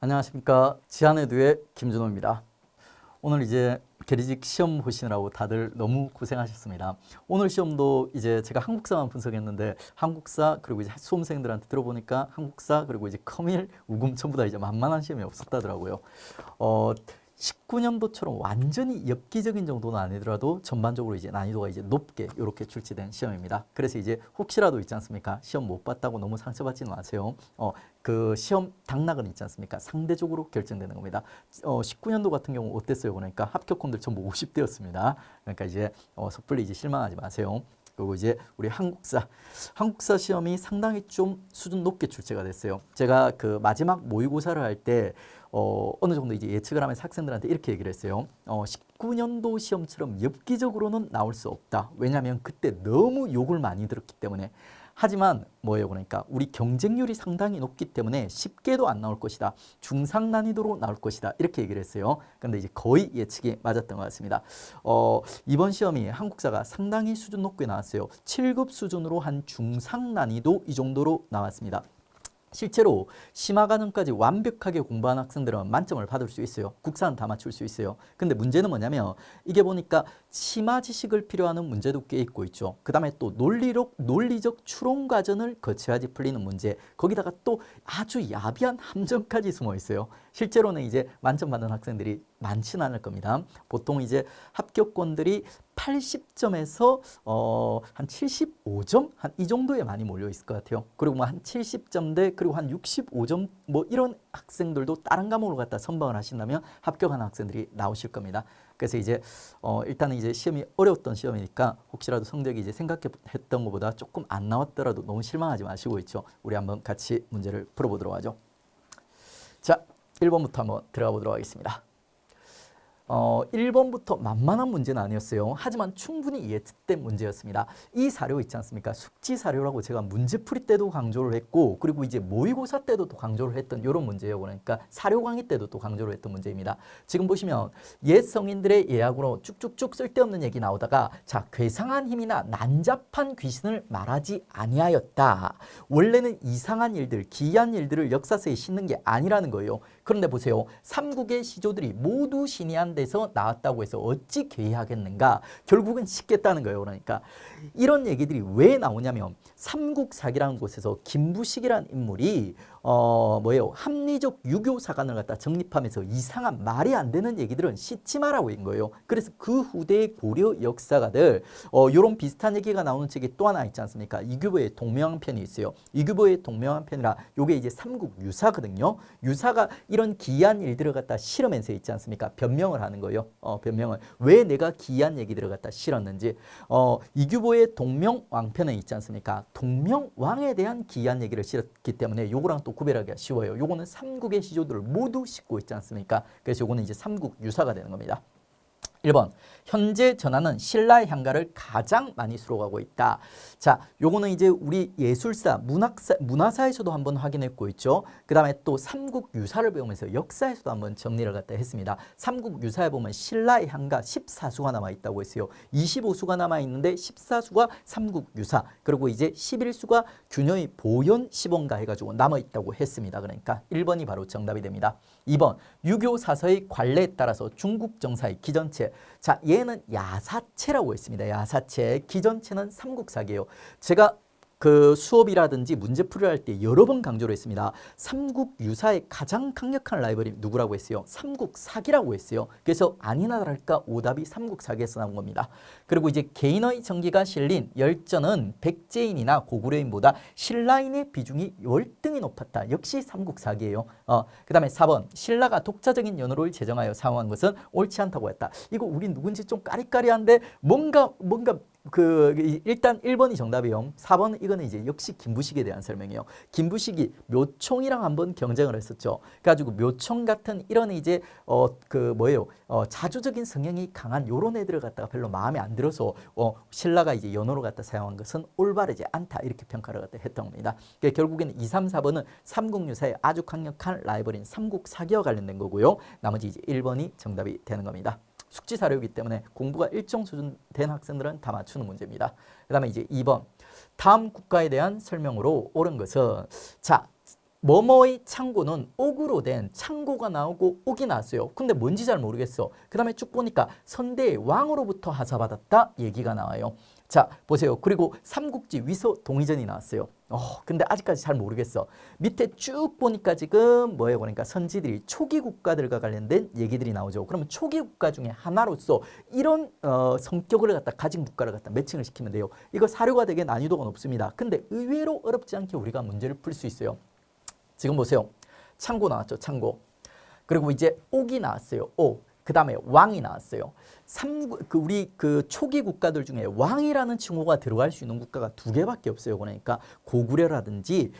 안녕하십니까. 지안에듀의 김준호입니다. 오늘 이제 계리직 시험 보시느라고 다들 너무 고생하셨습니다. 오늘 시험도 이제 제가 한국사만 분석했는데 한국사 그리고 이제 수험생들한테 들어보니까 한국사 그리고 이제 커밀, 우금 전부 다 이제 만만한 시험이 없었다더라고요. 19년도처럼 완전히 엽기적인 정도는 아니더라도 전반적으로 이제 난이도가 이제 높게 이렇게 출제된 시험입니다. 그래서 이제 혹시라도 있지 않습니까? 시험 못 봤다고 너무 상처받지는 마세요. 그 시험 당락은 있지 않습니까? 상대적으로 결정되는 겁니다. 19년도 같은 경우 어땠어요? 그러니까 합격권들 전부 50대였습니다. 그러니까 이제 섣불리 이제 실망하지 마세요. 그리고 이제 우리 한국사 시험이 상당히 좀 수준 높게 출제가 됐어요. 제가 그 마지막 모의고사를 할 때 어느 정도 이제 예측을 하면서 학생들한테 이렇게 얘기를 했어요. 19년도 시험처럼 엽기적으로는 나올 수 없다. 왜냐하면 그때 너무 욕을 많이 들었기 때문에. 하지만 뭐예요? 그러니까 우리 경쟁률이 상당히 높기 때문에 쉽게도 안 나올 것이다. 중상 난이도로 나올 것이다. 이렇게 얘기를 했어요. 근데 이제 거의 예측이 맞았던 것 같습니다. 이번 시험이 한국사가 상당히 수준 높게 나왔어요. 7급 수준으로 한 중상 난이도 이 정도로 나왔습니다. 실제로 심화 과정까지 완벽하게 공부한 학생들은 만점을 받을 수 있어요. 국사는 다 맞출 수 있어요. 근데 문제는 뭐냐면 이게 보니까 심화 지식을 필요하는 문제도 꽤 있고 있죠. 그 다음에 또 논리적 추론 과정을 거쳐야지 풀리는 문제. 거기다가 또 아주 야비한 함정까지 숨어 있어요. 실제로는 이제 만점 받는 학생들이 많지는 않을 겁니다. 보통 이제 합격권들이 80점에서 한 75점 한 이 정도에 많이 몰려 있을 것 같아요. 그리고 뭐 한 70점대 그리고 한 65점 뭐 이런 학생들도 다른 과목으로 갖다 선방을 하신다면 합격하는 학생들이 나오실 겁니다. 그래서 이제 일단은 이제 시험이 어려웠던 시험이니까 혹시라도 성적이 이제 생각했던 것보다 조금 안 나왔더라도 너무 실망하지 마시고 있죠. 우리 한번 같이 문제를 풀어보도록 하죠. 자, 1번부터 한번 들어가 보도록 하겠습니다. 1번부터 만만한 문제는 아니었어요. 하지만 충분히 예측된 문제였습니다. 이 사료 있지 않습니까? 숙지 사료라고 제가 문제풀이 때도 강조를 했고 그리고 이제 모의고사 때도 또 강조를 했던 이런 문제예요. 그러니까 사료 강의 때도 또 강조를 했던 문제입니다. 지금 보시면 옛 성인들의 예약으로 쭉쭉쭉 쓸데없는 얘기 나오다가 자, 괴상한 힘이나 난잡한 귀신을 말하지 아니하였다. 원래는 이상한 일들, 기이한 일들을 역사서에 싣는 게 아니라는 거예요. 그런데 보세요. 삼국의 시조들이 모두 신이한 데서 나왔다고 해서 어찌 괴이하겠는가? 결국은 싣겠다는 거예요. 그러니까 이런 얘기들이 왜 나오냐면 삼국사기라는 곳에서 김부식이라는 인물이 뭐예요? 합리적 유교 사관을 갖다 정립하면서 이상한 말이 안 되는 얘기들은 싣지 마라고 한 거예요. 그래서 그 후대의 고려 역사가들 이런 비슷한 얘기가 나오는 책이 또 하나 있지 않습니까? 이규보의 동명한편이 있어요. 이규보의 동명한편이라 요게 이제 삼국 유사거든요. 유사가 이런 기이한 일들을 갖다 실으면서 있지 않습니까? 변명을 하는 거예요. 변명을 왜 내가 기이한 얘기들을 갖다 실었는지 이규보의 동명왕편에 있지 않습니까? 동명왕에 대한 기이한 얘기를 실었기 때문에 요거랑 또 구별하기가 쉬워요. 요거는 삼국의 시조들을 모두 싣고 있지 않습니까? 그래서 요거는 이제 삼국 유사가 되는 겁니다. 1번 현재 전하는 신라의 향가를 가장 많이 수록하고 있다. 자, 요거는 이제 우리 예술사, 문화사에서도 한번 확인했고 있죠. 그 다음에 또 삼국유사를 배우면서 역사에서도 한번 정리를 갖다 했습니다. 삼국유사에 보면 신라의 향가 14수가 남아있다고 했어요. 25수가 남아있는데 14수가 삼국유사 그리고 이제 11수가 균형의 보현 시본가 해가지고 남아있다고 했습니다. 그러니까 1번이 바로 정답이 됩니다. 2번 유교사서의 관례에 따라서 중국 정사의 기전체 자, 얘는 야사체라고 했습니다. 야사체, 기전체는 삼국사기예요. 제가 그 수업이라든지 문제풀이를 할 때 여러 번 강조를 했습니다. 삼국유사의 가장 강력한 라이벌이 누구라고 했어요? 삼국사기라고 했어요. 그래서 아니나 다를까 오답이 삼국사기에서 나온 겁니다. 그리고 이제 개인의 정기가 실린 열전은 백제인이나 고구려인보다 신라인의 비중이 월등히 높았다. 역시 삼국사기예요. 그 다음에 4번 신라가 독자적인 연호를 제정하여 사용한 것은 옳지 않다고 했다. 이거 우리 누군지 좀 까리까리한데 뭔가 일단 1번이 정답이요. 4번은 이거는 이제 역시 김부식에 대한 설명이에요. 김부식이 묘총이랑 한번 경쟁을 했었죠. 그래가지고 묘총 같은 이런 이제 자주적인 성향이 강한 요런 애들을 갖다가 별로 마음에 안 들어서 신라가 이제 연호를 갖다 사용한 것은 올바르지 않다 이렇게 평가를 갖다 했던 겁니다. 그러니까 결국에는 2, 3, 4번은 삼국유사의 아주 강력한 라이벌인 삼국사기와 관련된 거고요. 나머지 이제 1번이 정답이 되는 겁니다. 숙지 사료이기 때문에 공부가 일정 수준 된 학생들은 다 맞추는 문제입니다. 그 다음에 이제 2번 다음 국가에 대한 설명으로 옳은 것은 자 뭐뭐의 창고는 옥으로 된 창고가 나오고 옥이 나왔어요. 근데 뭔지 잘 모르겠어. 그 다음에 쭉 보니까 선대의 왕으로부터 하사받았다 얘기가 나와요. 자, 보세요. 그리고 삼국지 위서 동의전이 나왔어요. 근데 아직까지 잘 모르겠어. 밑에 쭉 보니까 지금 뭐예요? 그러니까 선지들이 초기 국가들과 관련된 얘기들이 나오죠. 그러면 초기 국가 중에 하나로서 이런 성격을 갖다 가진 국가를 갖다 매칭을 시키면 돼요. 이거 사료가 되게 난이도가 높습니다. 근데 의외로 어렵지 않게 우리가 문제를 풀 수 있어요. 지금 보세요. 창고 나왔죠. 창고. 그리고 이제 옥이 나왔어요. 옥. 그 다음에 왕이 나왔어요. 우리 초기 국가들 중에 왕이라는 칭호가 들어갈 수 있는 국가가 2개밖에 없어요. 그러니까 고구려라든지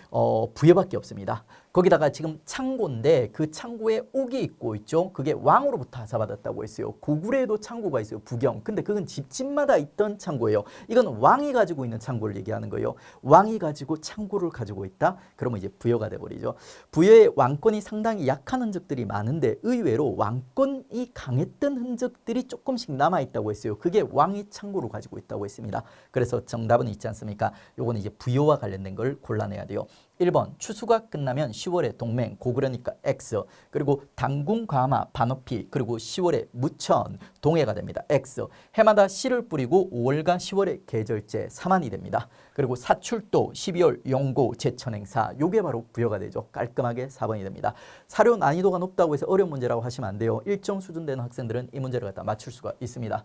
부여밖에 없습니다. 거기다가 지금 창고인데 그 창고에 옥이 있고 있죠. 그게 왕으로부터 하사받았다고 했어요. 고구려에도 창고가 있어요. 부경. 근데 그건 집집마다 있던 창고예요. 이건 왕이 가지고 있는 창고를 얘기하는 거예요. 왕이 가지고 창고를 가지고 있다? 그러면 이제 부여가 돼버리죠. 부여의 왕권이 상당히 약한 흔적들이 많은데 의외로 왕권이 강했던 흔적들이 조금씩 남아있다고 했어요. 그게 왕이 창고를 가지고 있다고 했습니다. 그래서 정답은 있지 않습니까? 요거는 이제 부여와 관련된 걸 골라내야 돼요. 1번 추수가 끝나면 10월에 동맹 고구려니까 X, 그리고 당궁 과마 반어피, 그리고 10월에 무천 동해가 됩니다. X. 해마다 씨를 뿌리고 5월과 10월에 계절제 사만이 됩니다. 그리고 사출도 12월 용고 제천행사, 요게 바로 부여가 되죠. 깔끔하게 4번이 됩니다. 사료 난이도가 높다고 해서 어려운 문제라고 하시면 안 돼요. 일정 수준 되는 학생들은 이 문제를 갖다 맞출 수가 있습니다.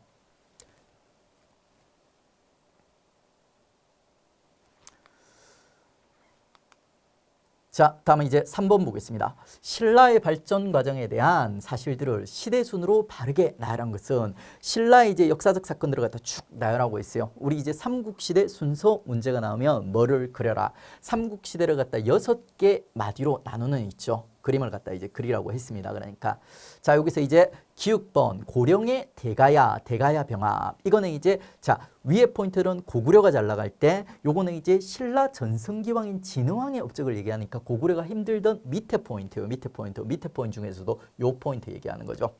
자, 다음은 이제 3번 보겠습니다. 신라의 발전 과정에 대한 사실들을 시대순으로 바르게 나열한 것은 신라의 이제 역사적 사건들을 갖다 쭉 나열하고 있어요. 우리 이제 삼국시대 순서 문제가 나오면 뭐를 그려라. 삼국시대를 갖다 6개 마디로 나누는 있죠. 그림을 갖다 이제 그리라고 했습니다. 그러니까 자, 여기서 이제 기육번 고령의 대가야 병합, 이거는 이제 자 위에 포인트는 고구려가 잘 나갈 때, 요거는 이제 신라 전성기왕인 진흥왕의 업적을 얘기하니까 고구려가 힘들던 밑에 포인트예요. 밑에 포인트 중에서도 요 포인트 얘기하는 거죠.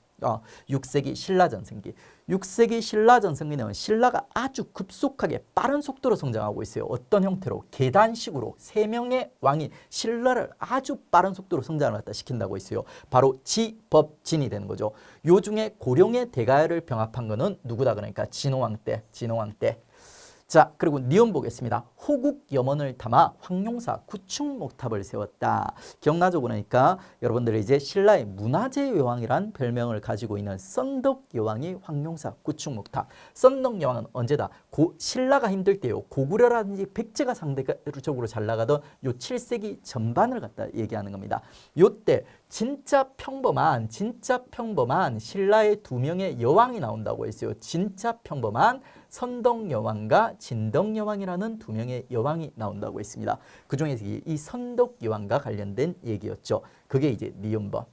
6세기 신라 전성기. 6세기 신라 전성기는 신라가 아주 급속하게 빠른 속도로 성장하고 있어요. 어떤 형태로? 계단식으로 3명의 왕이 신라를 아주 빠른 속도로 성장을 갖다 시킨다고 했어요. 바로 지법진이 되는 거죠. 요 중에 고령의 대가야를 병합한 거는 누구다? 그러니까 진호왕 때. 자, 그리고 니은 보겠습니다. 호국 염원을 담아 황룡사 구축목탑을 세웠다. 기억나죠? 그러니까 여러분들이 이제 신라의 문화재 여왕이란 별명을 가지고 있는 썬덕 여왕이 황룡사 구축목탑. 썬덕 여왕은 언제다? 신라가 힘들 때요. 고구려라든지 백제가 상대적으로 잘 나가던 요 7세기 전반을 갖다 얘기하는 겁니다. 요때 진짜 평범한 신라의 2명의 여왕이 나온다고 했어요. 진짜 평범한 선덕여왕과 진덕여왕이라는 2명의 여왕이 나온다고 했습니다. 그 중에서 이 선덕여왕과 관련된 얘기였죠. 그게 이제 니은번.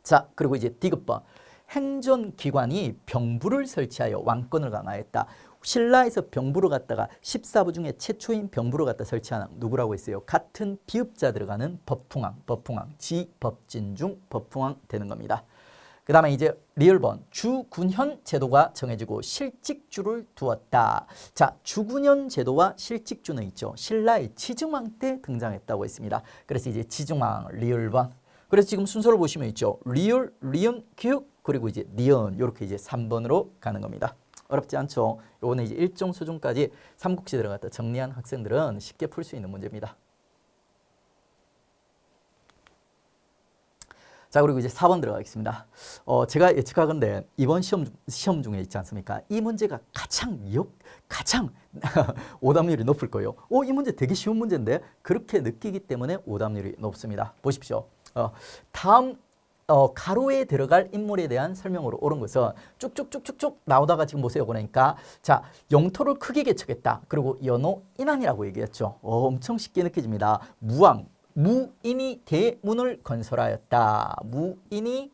자, 그리고 이제 디귿번. 행정기관이 병부를 설치하여 왕권을 강화했다. 신라에서 병부를 갖다가 14부 중에 최초인 병부를 갖다 설치하는 누구라고 했어요? 같은 비읍자 들어가는 법풍왕, 지법진 중 법풍왕 되는 겁니다. 그 다음에 이제 리을번. 주군현 제도가 정해지고 실직주를 두었다. 자, 주군현 제도와 실직주는 있죠. 신라의 지증왕 때 등장했다고 했습니다. 그래서 이제 지증왕, 리을번. 그래서 지금 순서를 보시면 있죠. 리을, 리은, 기역, 그리고 이제 니은, 이렇게 이제 3번으로 가는 겁니다. 어렵지 않죠? 요거는 이제 일정 수준까지 삼국시대를 갖다 정리한 학생들은 쉽게 풀 수 있는 문제입니다. 자, 그리고 이제 4번 들어가겠습니다. 제가 예측하건데 이번 시험 중에 있지 않습니까? 이 문제가 가장 오답률이 높을 거예요. 이 문제 되게 쉬운 문제인데, 그렇게 느끼기 때문에 오답률이 높습니다. 보십시오. 다음 가로에 들어갈 인물에 대한 설명으로 옳은 것은 쭉쭉쭉쭉쭉 나오다가 지금 보세요. 그러니까 자, 영토를 크게 개척했다. 그리고 연호 인안이라고 얘기했죠. 엄청 쉽게 느껴집니다. 무인이 대문을 건설하였다. 무인이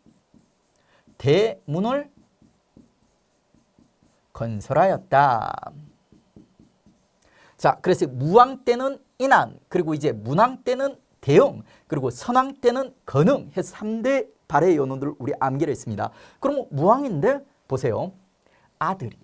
대문을 건설하였다. 자, 그래서 무왕 때는 인안, 그리고 이제 문왕 때는 대응, 그리고 선왕 때는 건응 해서 3대 발해 연호들을 우리 암기를 했습니다. 그럼 무왕인데 보세요. 아들이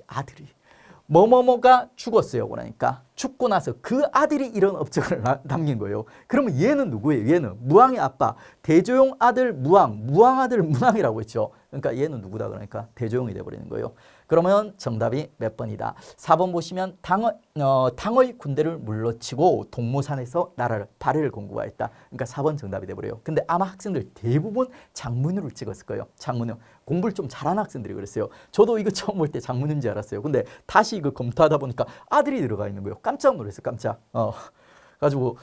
뭐뭐뭐가 죽었어요. 그러니까 죽고 나서 그 아들이 이런 업적을 남긴 거예요. 그러면 얘는 누구예요? 얘는 무왕의 아빠, 대조용 아들 무왕, 무왕 아들 문왕이라고 했죠. 그러니까 얘는 누구다? 그러니까 대조용이 돼버리는 거예요. 그러면 정답이 몇 번이다? 4번 보시면 당의 군대를 물러치고 동모산에서 나라를 발해를 공고하였다. 그러니까 4번 정답이 돼버려요. 근데 아마 학생들 대부분 장문으로 찍었을 거예요. 장문으로. 공부를 좀 잘하는 학생들이 그랬어요. 저도 이거 처음 볼 때 장문인 줄 알았어요. 근데 다시 이거 검토하다 보니까 아들이 들어가 있는 거예요. 깜짝 놀랐어요. 깜짝. 가지고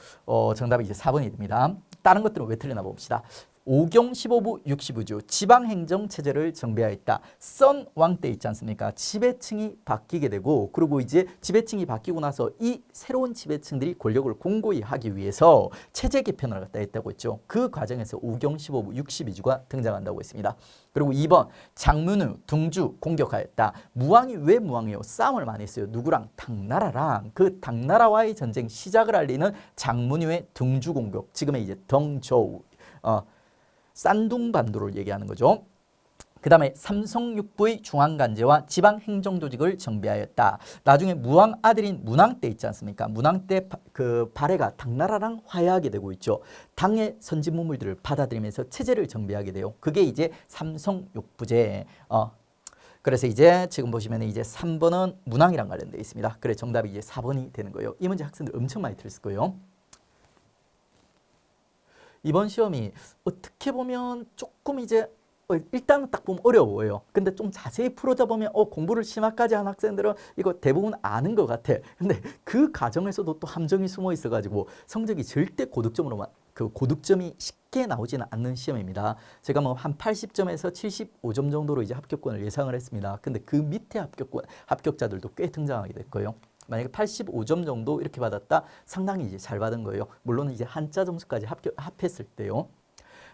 정답이 이제 4번이 됩니다. 다른 것들은 왜 틀리나 봅시다. 오경 15부 60부주 지방행정체제를 정비하였다. 선왕 때 있지 않습니까? 지배층이 바뀌게 되고 그리고 이제 지배층이 바뀌고 나서 이 새로운 지배층들이 권력을 공고히 하기 위해서 체제 개편을 갖다 했다고 했죠. 그 과정에서 오경 15부 62주가 등장한다고 했습니다. 그리고 2번 장문우 둥주 공격하였다. 무왕이 왜 무왕이요? 싸움을 많이 했어요. 누구랑? 당나라랑. 그 당나라와의 전쟁 시작을 알리는 장문우의 둥주 공격. 지금의 이제 덩저우 싼둥반도를 얘기하는 거죠. 그 다음에 삼성육부의 중앙간제와 지방행정조직을 정비하였다. 나중에 무왕 아들인 문왕 때 있지 않습니까? 문왕 때 그 발해가 당나라랑 화해하게 되고 있죠. 당의 선진문물들을 받아들이면서 체제를 정비하게 돼요. 그게 이제 삼성육부제. 그래서 이제 지금 보시면 이제 3번은 문왕이랑 관련되어 있습니다. 그래 정답이 이제 4번이 되는 거예요. 이 문제 학생들 엄청 많이 들었을 거예요. 이번 시험이 어떻게 보면 조금 이제 일단은 딱 보면 어려워요. 근데 좀 자세히 풀어다 보면 공부를 심화까지 한 학생들은 이거 대부분 아는 것 같아. 근데 그 과정에서도 또 함정이 숨어 있어가지고 성적이 절대 고득점으로만 그 고득점이 쉽게 나오지는 않는 시험입니다. 제가 뭐 한 80점에서 75점 정도로 이제 합격권을 예상을 했습니다. 근데 그 밑에 합격자들도 꽤 등장하게 될 거예요. 만약에 85점 정도 이렇게 받았다 상당히 이제 잘 받은 거예요. 물론 이제 한자 점수까지 합했을 때요.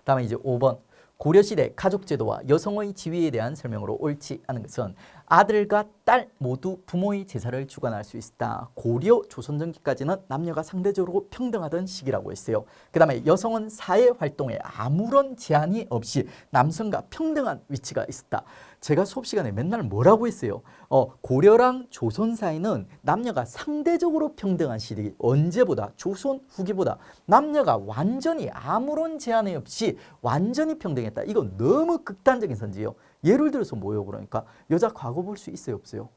다음에 이제 5번 고려시대 가족제도와 여성의 지위에 대한 설명으로 옳지 않은 것은 아들과 딸 모두 부모의 제사를 주관할 수 있다. 고려 조선 전기까지는 남녀가 상대적으로 평등하던 시기라고 했어요. 그 다음에 여성은 사회 활동에 아무런 제한이 없이 남성과 평등한 위치가 있었다. 제가 수업 시간에 맨날 뭐라고 했어요? 고려랑 조선 사이는 남녀가 상대적으로 평등한 시기. 언제보다? 조선 후기보다 남녀가 완전히 아무런 제한이 없이 완전히 평등했다. 이거 너무 극단적인 선지예요. 예를 들어서 뭐예요? 그러니까 여자 과거 볼 수 있어요? 없어요?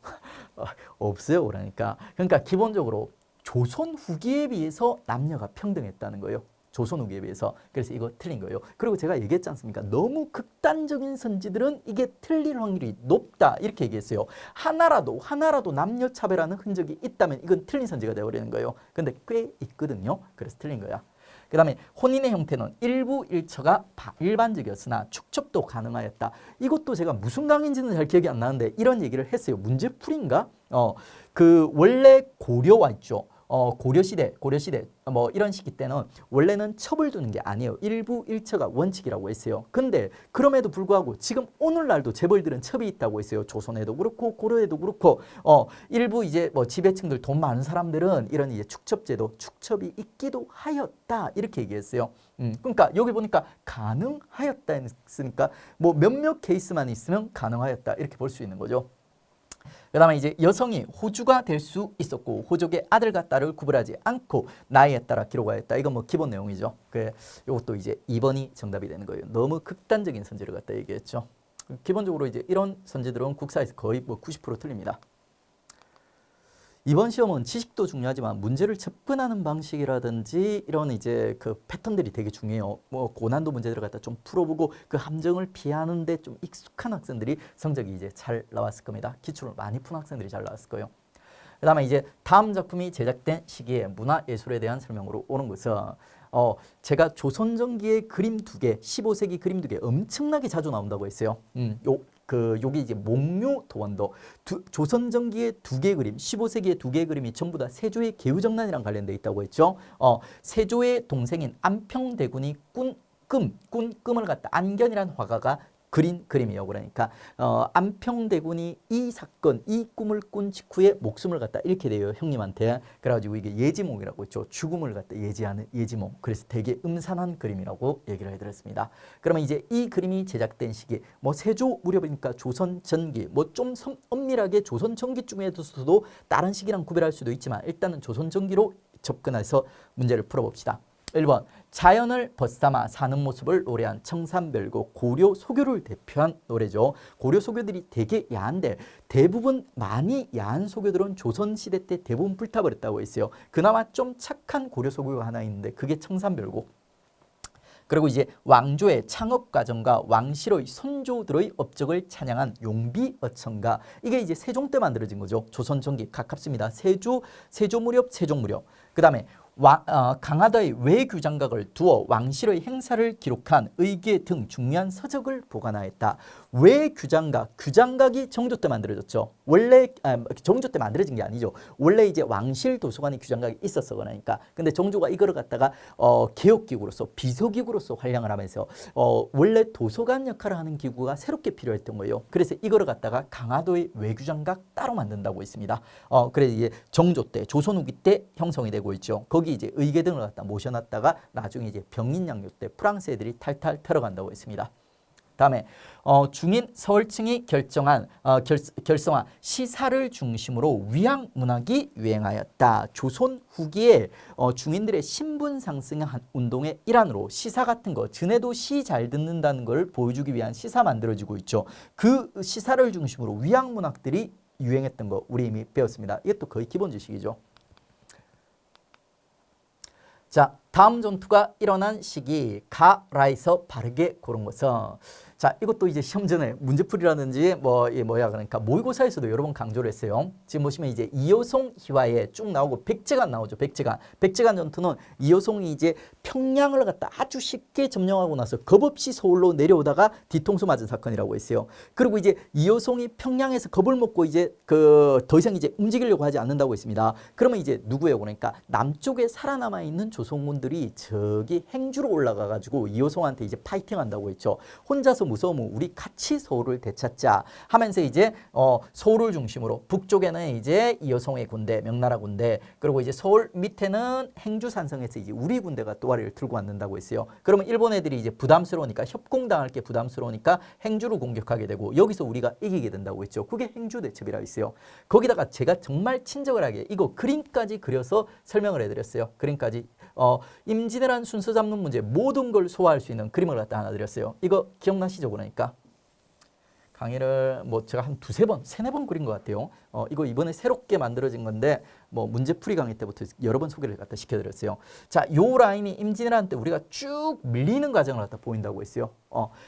없어요. 그러니까 기본적으로 조선 후기에 비해서 남녀가 평등했다는 거예요. 조선 후기에 비해서. 그래서 이거 틀린 거예요. 그리고 제가 얘기했지 않습니까? 너무 극단적인 선지들은 이게 틀릴 확률이 높다. 이렇게 얘기했어요. 하나라도 남녀 차별하는 흔적이 있다면 이건 틀린 선지가 되어버리는 거예요. 근데 꽤 있거든요. 그래서 틀린 거야. 그 다음에 혼인의 형태는 일부 일처가 일반적이었으나 축첩도 가능하였다. 이것도 제가 무슨 강의인지는 잘 기억이 안 나는데 이런 얘기를 했어요. 문제풀인가? 그 원래 고려와 있죠. 고려시대 뭐 이런 시기 때는 원래는 첩을 두는 게 아니에요. 일부 일처가 원칙이라고 했어요. 근데 그럼에도 불구하고 지금 오늘날도 재벌들은 첩이 있다고 했어요. 조선에도 그렇고 고려에도 그렇고 일부 이제 뭐 지배층들 돈 많은 사람들은 이런 이제 축첩제도 축첩이 있기도 하였다 이렇게 얘기했어요. 그러니까 여기 보니까 가능하였다 했으니까 뭐 몇몇 케이스만 있으면 가능하였다 이렇게 볼 수 있는 거죠. 그 다음에 이제 여성이 호주가 될 수 있었고 호족의 아들과 딸을 구분하지 않고 나이에 따라 기록하였다. 이건 뭐 기본 내용이죠. 이것도 이제 2번이 정답이 되는 거예요. 너무 극단적인 선지를 갖다 얘기했죠. 기본적으로 이제 이런 선지들은 국사에서 거의 뭐 90% 틀립니다. 이번 시험은 지식도 중요하지만 문제를 접근하는 방식이라든지 이런 이제 그 패턴들이 되게 중요해요. 뭐 고난도 문제들을 갖다 좀 풀어보고 그 함정을 피하는데 좀 익숙한 학생들이 성적이 이제 잘 나왔을 겁니다. 기초를 많이 푼 학생들이 잘 나왔을 거예요. 그 다음에 이제 다음 작품이 제작된 시기에 문화예술에 대한 설명으로 오는 것은 제가 조선전기의 그림 2개, 15세기 그림 2개 엄청나게 자주 나온다고 했어요. 여기 이제 목묘도원도 조선전기의 2개 그림, 15세기의 2개 그림이 전부 다 세조의 개유정난이랑 관련돼 있다고 했죠. 세조의 동생인 안평대군이 꾼금을 갖다 안견이라는 화가가 그린 그림이에요. 그러니까 안평대군이 이 사건, 이 꿈을 꾼 직후에 목숨을 갖다 잃게 돼요. 형님한테. 그래가지고 이게 예지몽이라고 있죠. 죽음을 갖다 예지하는 예지몽. 그래서 되게 음산한 그림이라고 얘기를 해드렸습니다. 그러면 이제 이 그림이 제작된 시기, 뭐 세조 무렵이니까 조선 전기, 뭐 좀 엄밀하게 조선 전기쯤에서도 다른 시기랑 구별할 수도 있지만 일단은 조선 전기로 접근해서 문제를 풀어봅시다. 1번 자연을 벗삼아 사는 모습을 노래한 청산별곡 고려 소교를 대표한 노래죠. 고려 소교들이 되게 야한데 대부분 많이 야한 소교들은 조선시대 때 대부분 불타버렸다고 했어요. 그나마 좀 착한 고려 소교가 하나 있는데 그게 청산별곡. 그리고 이제 왕조의 창업 과정과 왕실의 선조들의 업적을 찬양한 용비어천가. 이게 이제 세종 때 만들어진 거죠. 조선 전기 가깝습니다. 세조 무렵, 세종 무렵. 그 다음에 강하다의 외규장각을 두어 왕실의 행사를 기록한 의궤 등 중요한 서적을 보관하였다. 외규장각, 규장각이 정조 때 만들어졌죠. 원래 정조 때 만들어진 게 아니죠. 원래 이제 왕실 도서관에 규장각이 있었어 그러니까. 근데 정조가 이거를 갖다가 개혁기구로서 비서기구로서 활용을 하면서 원래 도서관 역할을 하는 기구가 새롭게 필요했던 거예요. 그래서 이거를 갖다가 강화도의 외규장각 따로 만든다고 있습니다. 그래서 이제 정조 때, 조선 후기 때 형성이 되고 있죠. 거기 이제 의궤 등을 갖다 모셔놨다가 나중에 이제 병인양요 때 프랑스 애들이 탈탈 털어간다고 했습니다. 다음에 중인 서울층이 결성한 시사를 중심으로 위양 문학이 유행하였다. 조선 후기에 중인들의 신분 상승 운동의 일환으로 시사 같은 거, 전에도 시 잘 듣는다는 걸 보여주기 위한 시사 만들어지고 있죠. 그 시사를 중심으로 위양 문학들이 유행했던 거 우리 이미 배웠습니다. 이것도 거의 기본 지식이죠. 자, 다음 전투가 일어난 시기 가라에서 바르게 고른 것은 자, 이것도 이제 시험 전에 문제풀이라든지 그러니까 모의고사에서도 여러 번 강조를 했어요. 지금 보시면 이제 이여송 희화에 쭉 나오고 백제간 나오죠. 백제간 전투는 이여송이 이제 평양을 갖다 아주 쉽게 점령하고 나서 겁없이 서울로 내려오다가 뒤통수 맞은 사건이라고 했어요. 그리고 이제 이여송이 평양에서 겁을 먹고 이제 더 이상 이제 움직이려고 하지 않는다고 했습니다. 그러면 이제 누구예요? 그러니까 남쪽에 살아남아 있는 조선군들이 저기 행주로 올라가 가지고 이여송한테 이제 파이팅한다고 했죠. 혼자서 무서우면 우리 같이 서울을 되찾자 하면서 이제 서울을 중심으로 북쪽에는 이제 이여송의 군대, 명나라 군대, 그리고 이제 서울 밑에는 행주산성에서 이제 우리 군대가 또아리를 들고 왔는다고 했어요. 그러면 일본 애들이 이제 부담스러우니까 협공당할 게 부담스러우니까 행주로 공격하게 되고 여기서 우리가 이기게 된다고 했죠. 그게 행주대첩이라고 있어요. 거기다가 제가 정말 친절하게 이거 그림까지 그려서 설명을 해드렸어요. 그림까지. 임진왜란 순서 잡는 문제 모든 걸 소화할 수 있는 그림을 갖다 하나 드렸어요. 이거 기억나시죠? 그러니까 강의를 제가 한 두세 번, 세네 번 그린 것 같아요. 이거 이번에 새롭게 만들어진 건데 문제풀이 강의 때부터 여러 번 소개를 갖다 시켜드렸어요. 자, 요 라인이 임진왜란 때 우리가 쭉 밀리는 과정을 갖다 보인다고 했어요.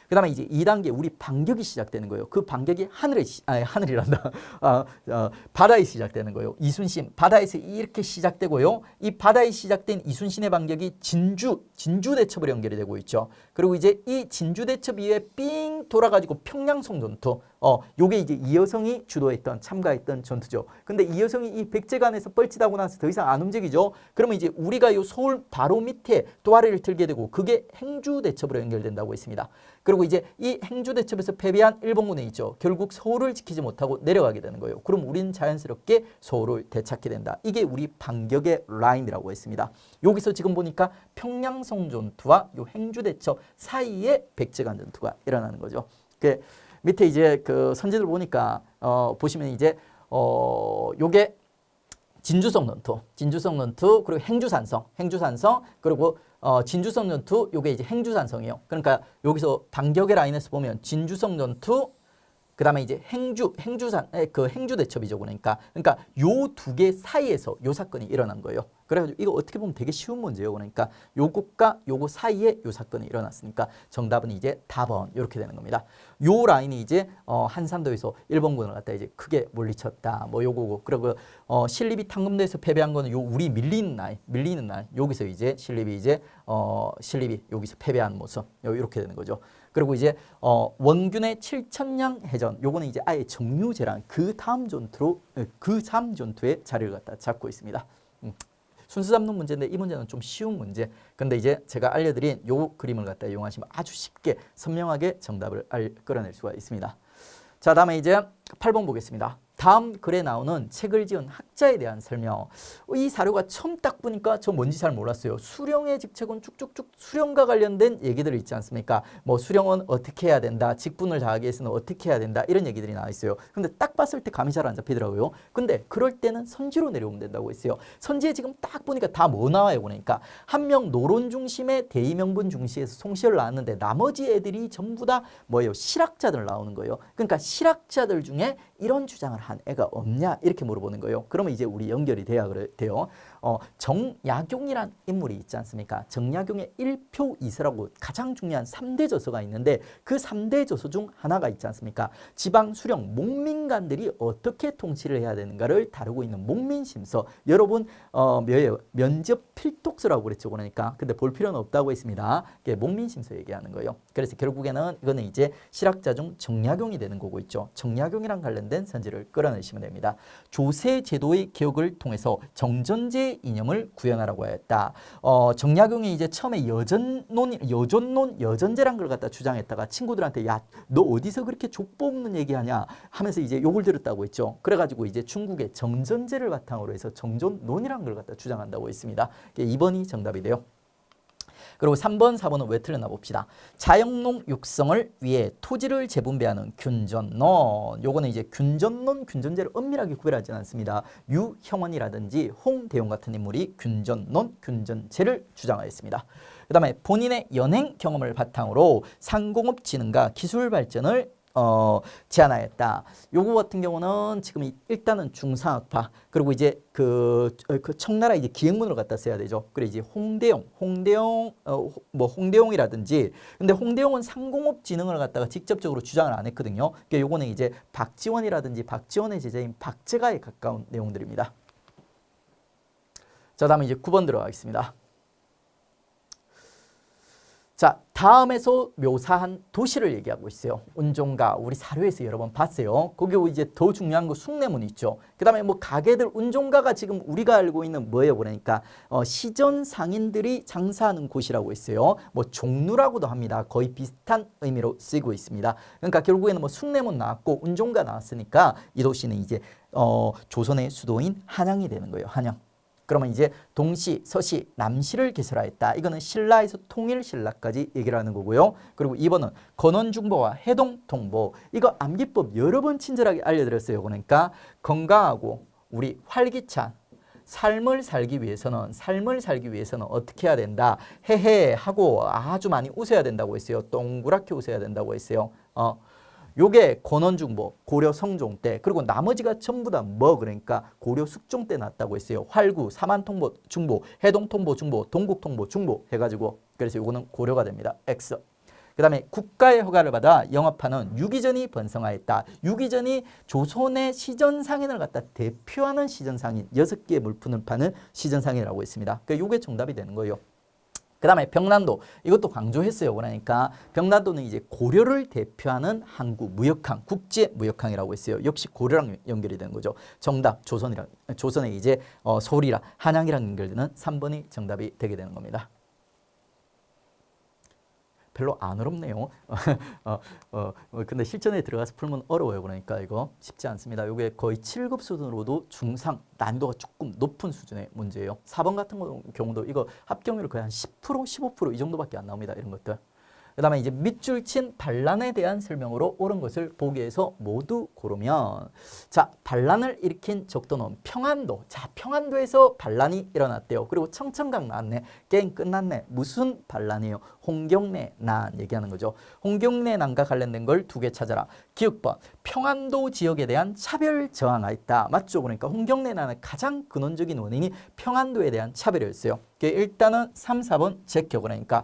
그 다음에 이제 2단계 우리 반격이 시작되는 거예요. 그 반격이 하늘이란다. 바다에 시작되는 거예요. 이순신 바다에서 이렇게 시작되고요. 이 바다에 시작된 이순신의 반격이 진주 대첩으로 연결이 되고 있죠. 그리고 이제 이 진주 대첩 이후에 삥 돌아가지고 평양성 전투. 요게 이제 이여성이 주도했던 참가했던 전투죠. 근데 이여성이 이 백제간에서 뻘짓하고 나서 더 이상 안 움직이죠. 그러면 이제 우리가 요 서울 바로 밑에 또아리를 틀게 되고 그게 행주 대첩으로 연결된다고 했습니다. 그리고 이제 이 행주 대첩에서 패배한 일본군이 있죠. 결국 서울을 지키지 못하고 내려가게 되는 거예요. 그럼 우리는 자연스럽게 서울을 되찾게 된다. 이게 우리 반격의 라인이라고 했습니다. 여기서 지금 보니까 평양성 전투와 요 행주 대첩 사이에 백제간 전투가 일어나는 거죠. 밑에 이제 그 선지들 보니까 보시면 이제 요게 진주성 전투 그리고 행주산성 그리고 진주성 전투 요게 이제 행주산성이에요. 그러니까 여기서 반격의 라인에서 보면 진주성 전투 그 다음에 이제 행주 대첩이죠. 그러니까 요 두 개 사이에서 요 사건이 일어난 거예요. 그래가지고 이거 어떻게 보면 되게 쉬운 문제예요. 그러니까 요것과 요거 사이에 요 사건이 일어났으니까 정답은 이제 답은 이렇게 되는 겁니다. 요 라인이 이제 한산도에서 일본군을 갖다 이제 크게 물리쳤다. 요거고 그리고 신립이 탕금대에서 패배한 거는 요 우리 밀리는 날 여기서 이제 신립이 여기서 패배한 모습 이렇게 되는 거죠. 그리고 이제 원균의 7천량 해전 요거는 이제 아예 정유재랑 그 다음 전투에 자리를 갖다 잡고 있습니다. 순수 잡는 문제인데 이 문제는 좀 쉬운 문제. 근데 이제 제가 알려드린 요 그림을 갖다 이용하시면 아주 쉽게 선명하게 정답을 끌어낼 수가 있습니다. 자, 다음에 이제 8번 보겠습니다. 다음 글에 나오는 책을 지은 학자에 대한 설명. 이 사료가 처음 딱 보니까 저 뭔지 잘 몰랐어요. 수령의 직책은 쭉쭉쭉 수령과 관련된 얘기들이 있지 않습니까? 뭐 수령은 어떻게 해야 된다. 직분을 다하기 위해서는 어떻게 해야 된다. 이런 얘기들이 나와 있어요. 근데 딱 봤을 때 감이 잘 안 잡히더라고요. 근데 그럴 때는 선지로 내려오면 된다고 했어요. 선지에 지금 딱 보니까 다 뭐 나와요? 보니까 한 명 노론 중심의 대의명분 중시에서 송시를 나왔는데 나머지 애들이 전부 다 뭐예요? 실학자들 나오는 거예요. 그러니까 실학자들 중에 이런 주장을 한 애가 없냐 이렇게 물어보는 거예요. 그러면 이제 우리 연결이 돼야 돼요. 정약용이란 인물이 있지 않습니까? 정약용의 1표 2서라고 가장 중요한 3대 저서가 있는데 그 3대 저서 중 하나가 있지 않습니까? 지방 수령 목민관들이 어떻게 통치를 해야 되는가를 다루고 있는 목민심서. 여러분 뭐예요? 면접 필독서라고 그랬죠. 그러니까 근데 볼 필요는 없다고 했습니다. 목민심서 얘기하는 거예요. 그래서 결국에는 이거는 이제 실학자 중 정약용이 되는 거고 있죠. 정약용이랑 관련된 선지를 끌어내시면 됩니다. 조세 제도의 개혁을 통해서 정전제 이념을 구현하라고 하였다. 정약용이 이제 처음에 여전제란 걸 갖다 주장했다가 친구들한테 야, 너 어디서 그렇게 족보 없는 얘기하냐 하면서 이제 욕을 들었다고 했죠. 그래가지고 이제 중국의 정전제를 바탕으로 해서 정전론이라는 걸 갖다 주장한다고 했습니다. 2번이 정답이 돼요. 그리고 3번, 4번은 왜 틀렸나 봅시다. 자영농 육성을 위해 토지를 재분배하는 균전론. 요거는 이제 균전론, 균전제를 엄밀하게 구별하지는 않습니다. 유형원이라든지 홍대용 같은 인물이 균전론, 균전제를 주장하였습니다. 그 다음에 본인의 연행 경험을 바탕으로 상공업 진흥과 기술 발전을 제안하였다. 요거 같은 경우는 지금 일단은 중상학파 그리고 이제 그 청나라 이제 기행문을 갖다 써야 되죠. 그래 이제 홍대용이라든지 근데 홍대용은 상공업 진흥을 갖다가 직접적으로 주장을 안 했거든요. 그러니까 요거는 이제 박지원이라든지 박지원의 제자인 박제가에 가까운 내용들입니다. 자, 다음에 이제 9번 들어가겠습니다. 자, 다음에서 묘사한 도시를 얘기하고 있어요. 운종가 우리 사료에서 여러 번 봤어요. 거기 이제 더 중요한 거 숭례문 있죠. 그 다음에 뭐 가게들 운종가가 지금 우리가 알고 있는 뭐예요? 그러니까 시전 상인들이 장사하는 곳이라고 했어요. 뭐 종루라고도 합니다. 거의 비슷한 의미로 쓰이고 있습니다. 그러니까 결국에는 뭐 숭례문 나왔고 운종가 나왔으니까 이 도시는 이제 조선의 수도인 한양이 되는 거예요. 한양. 그러면 이제 동시, 서시, 남시를 개설하였다. 이거는 신라에서 통일신라까지 얘기를 하는 거고요. 그리고 2번은 건원중보와 해동통보. 이거 암기법 여러 번 친절하게 알려드렸어요. 그러니까 건강하고 우리 활기찬 삶을 살기 위해서는 어떻게 해야 된다. 해해하고 아주 많이 웃어야 된다고 했어요. 동그랗게 웃어야 된다고 했어요. 요게 권원중보, 고려 성종 때 그리고 나머지가 전부 다 뭐 그러니까 고려 숙종 때 났다고 했어요. 활구, 사만통보 중보, 해동통보 중보, 동국통보 중보 해가지고 그래서 요거는 고려가 됩니다. X. 그 다음에 국가의 허가를 받아 영업하는 유기전이 번성하였다. 유기전이 조선의 시전상인을 갖다 대표하는 시전상인 6개의 물품을 파는 시전상인이라고 했습니다. 그러니까 요게 정답이 되는 거예요. 그 다음에 병난도 이것도 강조했어요. 그러니까 병난도는 이제 고려를 대표하는 항구 무역항 국제 무역항이라고 했어요. 역시 고려랑 연결이 되는 거죠. 정답 조선의 이제 서울이랑 한양이랑 연결되는 3번이 정답이 되게 되는 겁니다. 별로 안 어렵네요. 근데 실전에 들어가서 풀면 어려워요. 그러니까 이거 쉽지 않습니다. 이게 거의 7급 수준으로도 중상 난도가 조금 높은 수준의 문제예요. 4번 같은 경우도 이거 합격률 거의 한 10%, 15% 이 정도밖에 안 나옵니다. 이런 것들. 그 다음에 이제 밑줄 친 반란에 대한 설명으로 옳은 것을 보기에서 모두 고르면 자 반란을 일으킨 적도는 평안도. 자 평안도에서 반란이 일어났대요. 그리고 청천강 나왔네. 게임 끝났네. 무슨 반란이에요? 홍경래 난 얘기하는 거죠. 홍경래 난과 관련된 걸 2개 찾아라. 기억번 평안도 지역에 대한 차별 저항하였다. 맞죠? 그러니까 홍경래 난의 가장 근원적인 원인이 평안도에 대한 차별이었어요. 일단은 3, 4번 제껴. 그러니까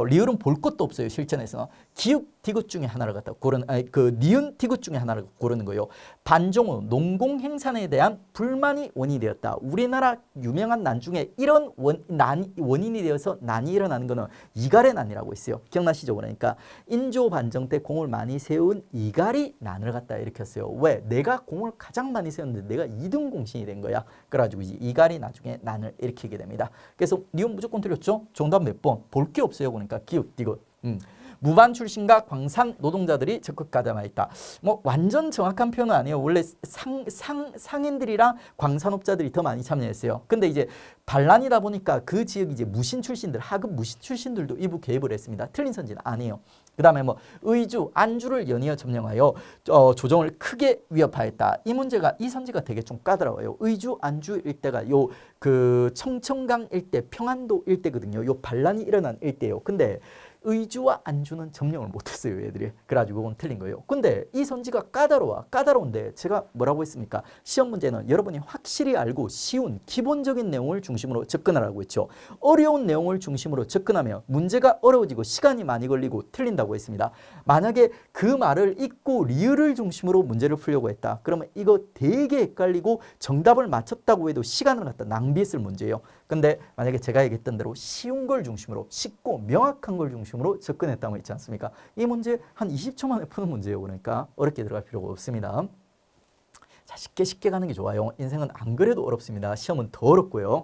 리을은 볼 것도 없어요. 실전에서. 기역 디귿 중에 하나를 갖다 고르는 그 니은 디귿 중에 하나를 고르는 거예요. 반종 후 농공행산에 대한 불만이 원인이 되었다. 우리나라 유명한 난 중에 이런 원인이 되어서 난이 일어나는 거는 이갈의 난이라고 있어요. 기억나시죠? 그러니까 인조 반정 때 공을 많이 세운 이갈이 난을 갖다 일으켰어요. 왜? 내가 공을 가장 많이 세웠는데 내가 2등 공신이 된 거야. 그래가지고 이갈이 나중에 난을 일으키게 됩니다. 그래서 니은 무조건 틀렸죠? 정답 몇 번? 볼 게 없어요. 그러니까 기역 디귿. 무반 출신과 광산 노동자들이 적극 가담하 있다. 뭐 완전 정확한 표현은 아니에요. 원래 상인들이랑 광산업자들이 더 많이 참여했어요. 근데 이제 반란이다 보니까 그 지역 이제 무신 출신들, 하급 무신 출신들도 일부 개입을 했습니다. 틀린 선지는 아니에요. 그 다음에 뭐 의주, 안주를 연이어 점령하여 조정을 크게 위협하였다. 이 문제가 이 선지가 되게 좀 까다로워요. 의주, 안주 일대가 요 그 청천강 일대, 평안도 일대거든요. 요 반란이 일어난 일대예요. 근데 의주와 안주는 점령을 못했어요, 얘들이. 그래가지고 그건 틀린 거예요. 근데 이 선지가 까다로운데 제가 뭐라고 했습니까? 시험 문제는 여러분이 확실히 알고 쉬운 기본적인 내용을 중심으로 접근하라고 했죠. 어려운 내용을 중심으로 접근하면 문제가 어려워지고 시간이 많이 걸리고 틀린다고 했습니다. 만약에 그 말을 잊고 리을을 중심으로 문제를 풀려고 했다. 그러면 이거 되게 헷갈리고 정답을 맞췄다고 해도 시간을 갖다 낭비했을 문제예요. 근데 만약에 제가 얘기했던 대로 쉬운 걸 중심으로 쉽고 명확한 걸 중심으로 접근했다고 했지 않습니까? 이 문제 한 20초 만에 푸는 문제예요. 그러니까 어렵게 들어갈 필요가 없습니다. 자, 쉽게 가는 게 좋아요. 인생은 안 그래도 어렵습니다. 시험은 더 어렵고요.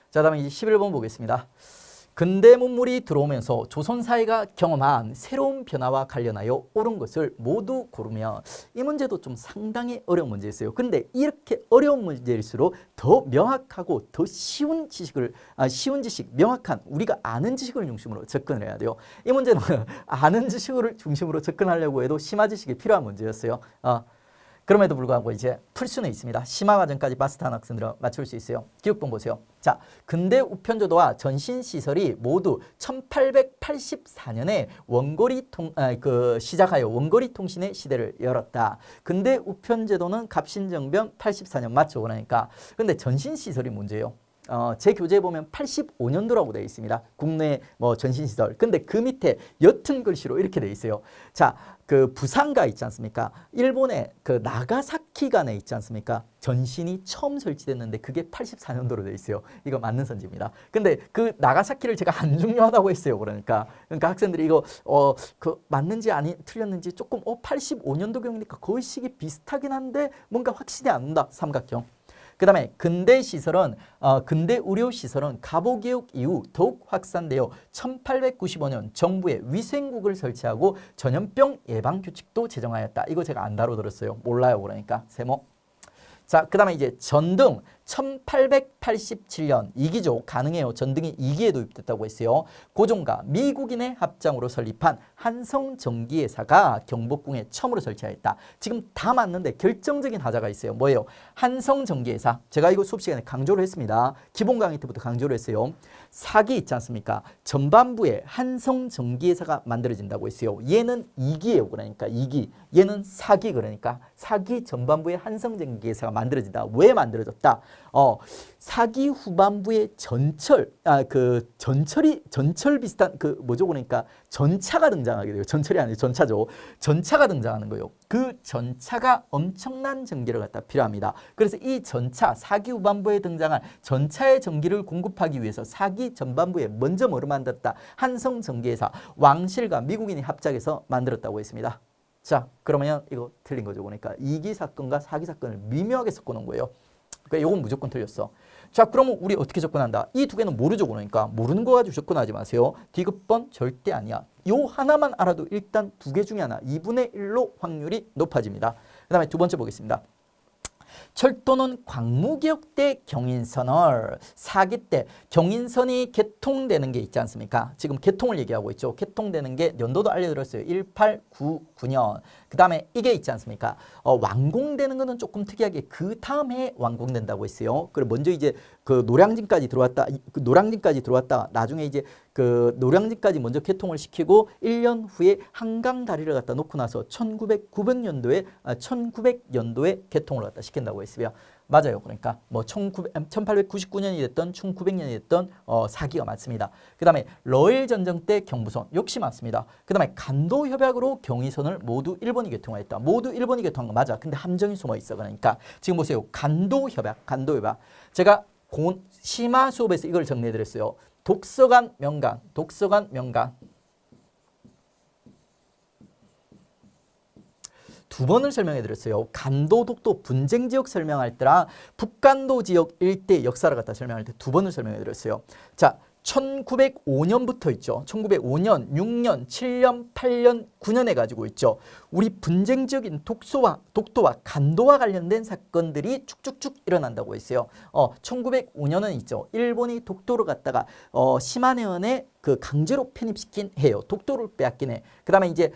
자, 다음에 이제 11번 보겠습니다. 근대 문물이 들어오면서 조선 사회가 경험한 새로운 변화와 관련하여 옳은 것을 모두 고르면 이 문제도 좀 상당히 어려운 문제였어요. 근데 이렇게 어려운 문제일수록 더 명확하고 더 쉬운 지식, 명확한 우리가 아는 지식을 중심으로 접근을 해야 돼요. 이 문제는 아는 지식을 중심으로 접근하려고 해도 심화 지식이 필요한 문제였어요. 그럼에도 불구하고 이제 풀 수는 있습니다. 심화 과정까지 마스터한 학생들은 맞출 수 있어요. 기억본 보세요. 자, 근대 우편조도와 전신시설이 모두 1884년에 시작하여 원거리 통신의 시대를 열었다. 근대 우편제도는 갑신정변 84년 맞죠? 그러니까 근데 전신시설이 문제예요. 제 교재에 보면 85년도라고 되어 있습니다. 국내 뭐 전신시설. 근데 그 밑에 옅은 글씨로 이렇게 되어 있어요. 자, 그 부산가 있지 않습니까? 일본의 그 나가사키간에 있지 않습니까? 전신이 처음 설치됐는데 그게 84년도로 되어 있어요. 이거 맞는 선지입니다. 근데 그 나가사키를 제가 안 중요하다고 했어요. 그러니까 학생들이 이거 그 맞는지 틀렸는지 조금 85년도경이니까 거의 시기 비슷하긴 한데 뭔가 확실히 안 온다. 삼각형. 그 다음에 근대 의료 시설은 갑오개혁 이후 더욱 확산되어 1895년 정부의 위생국을 설치하고 전염병 예방 규칙도 제정하였다. 이거 제가 안 다뤄들었어요. 몰라요. 그러니까 세모. 자, 그 다음에 이제 전등 1887년 2기죠. 가능해요. 전등이 2기에 도입됐다고 했어요. 고종과 미국인의 합작으로 설립한 한성전기회사가 경복궁에 처음으로 설치하였다. 지금 다 맞는데 결정적인 하자가 있어요. 뭐예요? 한성전기회사. 제가 이거 수업 시간에 강조를 했습니다. 기본 강의 때부터 강조를 했어요. 사기 있지 않습니까? 전반부에 한성전기회사가 만들어진다고 했어요. 얘는 2기예요. 그러니까 2기. 얘는 4기 그러니까 4기 전반부에 한성전기회사가 만들어진다. 왜 만들어졌다? 사기 후반부에 전철 비슷한 그 뭐죠? 그러니까 전차가 등장하게 돼요. 전철이 아니고 전차죠. 전차가 등장하는 거예요. 그 전차가 엄청난 전기를 갖다 필요합니다. 그래서 이 전차, 사기 후반부에 등장한 전차의 전기를 공급하기 위해서 사기 전반부에 먼저 뭐를 만들었다? 한성전기회사, 왕실과 미국인이 합작해서 만들었다고 했습니다. 자, 그러면 이거 틀린 거죠. 그러니까 2기 사건과 4기 사건을 미묘하게 섞어놓은 거예요. 그러니까 이건 무조건 틀렸어. 자, 그러면 우리 어떻게 접근한다? 이 두 개는 모르죠. 그러니까 모르는 거 가지고 접근하지 마세요. 디귿번 절대 아니야. 요 하나만 알아도 일단 두 개 중에 하나 2분의 1로 확률이 높아집니다. 그 다음에 두 번째 보겠습니다. 철도는 광무개혁 때 경인선을, 사기 때 경인선이 개통되는 게 있지 않습니까? 지금 개통을 얘기하고 있죠. 개통되는 게 연도도 알려드렸어요. 1899년. 그 다음에 이게 있지 않습니까? 완공되는 거는 조금 특이하게 그 다음 해에 완공된다고 했어요. 그리고 먼저 이제 그 노량진까지 들어왔다. 나중에 이제 그 노량진까지 먼저 개통을 시키고 1년 후에 한강 다리를 갖다 놓고 나서 1900년도에 개통을 갖다 시킨다고 했어요. 맞아요. 그러니까 뭐 1899년이 됐던 1900년이 됐던 사기가 많습니다. 그 다음에 러일 전쟁 때 경부선 역시 많습니다. 그 다음에 간도 협약으로 경의선을 모두 일본이 개통하였다. 모두 일본이 개통한 거 맞아. 근데 함정이 숨어 있어. 그러니까 지금 보세요. 간도 협약. 제가 심화 수업에서 이걸 정리해 드렸어요. 독서관 명강. 두 번을 설명해 드렸어요. 간도, 독도, 분쟁 지역 설명할 때랑 북간도 지역 일대 역사를 갖다 설명할 때 두 번을 설명해 드렸어요. 자, 1905년부터 있죠. 1905년, 6년, 7년, 8년, 9년에 가지고 있죠. 우리 분쟁 지역인 독도와 간도와 관련된 사건들이 쭉쭉쭉 일어난다고 했어요. 1905년은 있죠. 일본이 독도를 갖다가 시마네현에 그 강제로 편입시킨 해요. 독도를 빼앗긴 해. 그 다음에 이제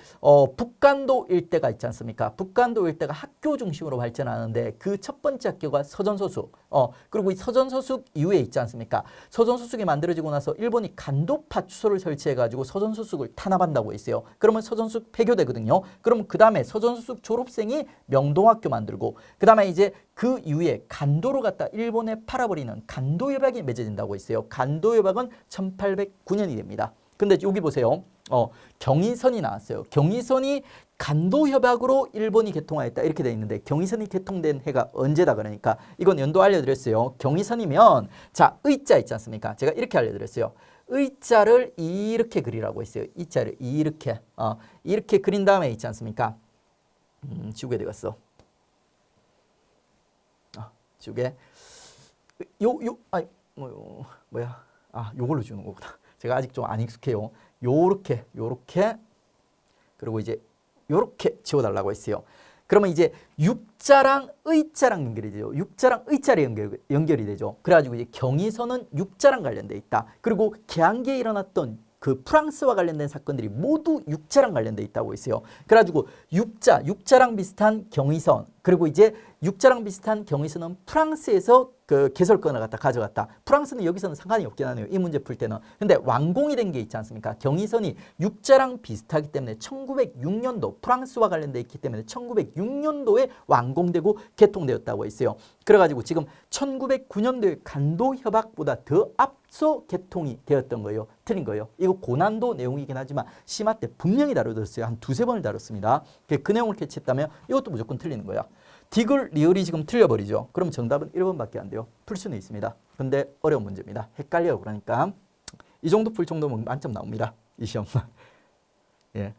북간도 일대가 있지 않습니까? 북간도 일대가 학교 중심으로 발전하는데 그 첫 번째 학교가 서전소숙. 그리고 이 서전소숙 이후에 있지 않습니까? 서전소숙이 만들어지고 나서 일본이 간도파 주소를 설치해가지고 서전소숙을 탄압한다고 했어요. 그러면 서전소숙 폐교되거든요. 그럼 그 다음에 서전소숙 졸업생이 명동학교 만들고 그 다음에 이제 그 이후에 간도를 갖다 일본에 팔아버리는 간도협약이 맺어진다고 했어요. 간도협약은 1809년이 됩니다. 근데 여기 보세요. 경의선이 나왔어요. 경의선이 간도협약으로 일본이 개통하였다 이렇게 돼 있는데 경의선이 개통된 해가 언제다 그러니까 이건 연도 알려드렸어요. 경의선이면 자 의자 있지 않습니까? 제가 이렇게 알려드렸어요. 의자를 이렇게 그리라고 했어요. 이자를 이렇게 이렇게 그린 다음에 있지 않습니까? 지우개 어디 갔어? 지우개 요걸로 지우는 거구나. 제가 아직 좀 안 익숙해요. 요렇게 그리고 이제 요렇게 지워달라고 했어요. 그러면 이제 육자랑 의자랑 연결이 되죠. 육자랑 의자랑 연결이 되죠. 그래가지고 이제 경의선은 육자랑 관련돼 있다. 그리고 개항기에 일어났던 그 프랑스와 관련된 사건들이 모두 육자랑 관련돼 있다고 했어요. 그래가지고 육자랑 비슷한 경의선 그리고 이제 육자랑 비슷한 경의선은 프랑스에서 그 개설권을 갖다 가져갔다. 프랑스는 여기서는 상관이 없긴 하네요. 이 문제 풀 때는. 근데 완공이 된 게 있지 않습니까? 경의선이 육자랑 비슷하기 때문에 1906년도 프랑스와 관련돼 있기 때문에 1906년도에 완공되고 개통되었다고 했어요. 그래가지고 지금 1909년도에 간도협약보다 더 앞서 개통이 되었던 거예요. 틀린 거예요. 이거 고난도 내용이긴 하지만 심화 때 분명히 다뤄졌어요. 한 두세 번을 다뤘습니다. 그 내용을 캐치했다면 이것도 무조건 틀리는 거야. 디귿, 리을이 지금 틀려버리죠. 그럼 정답은 1번밖에 안 돼요. 풀 수는 있습니다. 근데 어려운 문제입니다. 헷갈려요. 그러니까 이 정도 풀 정도면 만점 나옵니다. 이 시험. 예.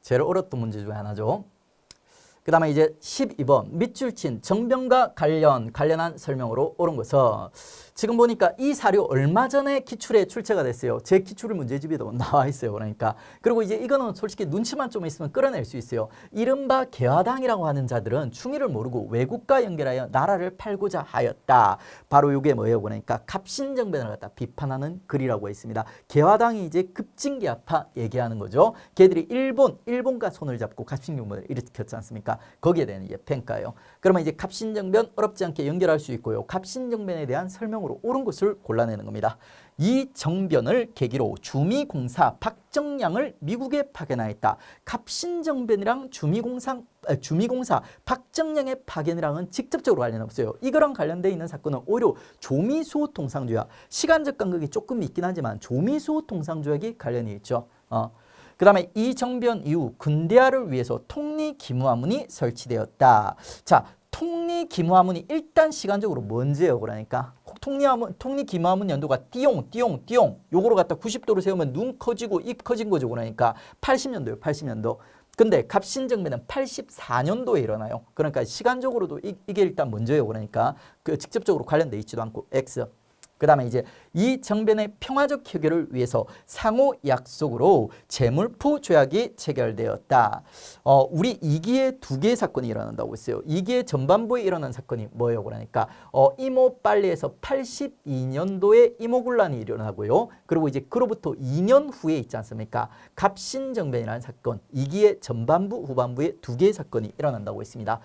제일 어려웠던 문제 중에 하나죠. 그 다음에 이제 12번 밑줄 친 정변과 관련한 설명으로 옳은 것은 지금 보니까 이 사료 얼마 전에 기출에 출제가 됐어요. 제 기출 문제집에도 나와 있어요. 그러니까 그리고 이제 이거는 솔직히 눈치만 좀 있으면 끌어낼 수 있어요. 이른바 개화당이라고 하는 자들은 충의를 모르고 외국과 연결하여 나라를 팔고자 하였다. 바로 이게 뭐예요? 그러니까 갑신정변을 갖다 비판하는 글이라고 했습니다. 개화당이 이제 급진개화파 얘기하는 거죠. 걔들이 일본과 손을 잡고 갑신정변을 일으켰지 않습니까? 거기에 대한 이제 평가예요. 그러면 이제 갑신정변 어렵지 않게 연결할 수 있고요. 갑신정변에 대한 설명으로 옳은 것을 골라내는 겁니다. 이 정변을 계기로 주미공사 박정량을 미국에 파견하였다. 갑신정변이랑 주미공사 박정량의 파견이랑은 직접적으로 관련 없어요. 이거랑 관련되어 있는 사건은 오히려 조미수호 통상조약. 시간적 간극이 조금 있긴 하지만 조미수호 통상조약이 관련이 있죠. 그 다음에 이 정변 이후 근대화를 위해서 통리기무화문이 설치되었다. 자, 통리기무화문이 일단 시간적으로 뭔지예요. 그러니까 통리기무화문 연도가 띠용 요거로 갖다 90도로 세우면 눈 커지고 입 커진 거죠. 그러니까 80년도예요. 80년도. 근데 갑신정변은 84년도에 일어나요. 그러니까 시간적으로도 이게 일단 먼저예요. 그러니까 그 직접적으로 관련돼 있지도 않고 X. 그 다음에 이제 이 정변의 평화적 해결을 위해서 상호 약속으로 재물포 조약이 체결되었다. 우리 2기에 2개의 사건이 일어난다고 했어요. 2기의 전반부에 일어난 사건이 뭐예요? 그러니까 이모빨리에서 82년도에 이모군란이 일어나고요. 그리고 이제 그로부터 2년 후에 있지 않습니까? 갑신정변이라는 사건, 2기의 전반부, 후반부에 2개의 사건이 일어난다고 했습니다.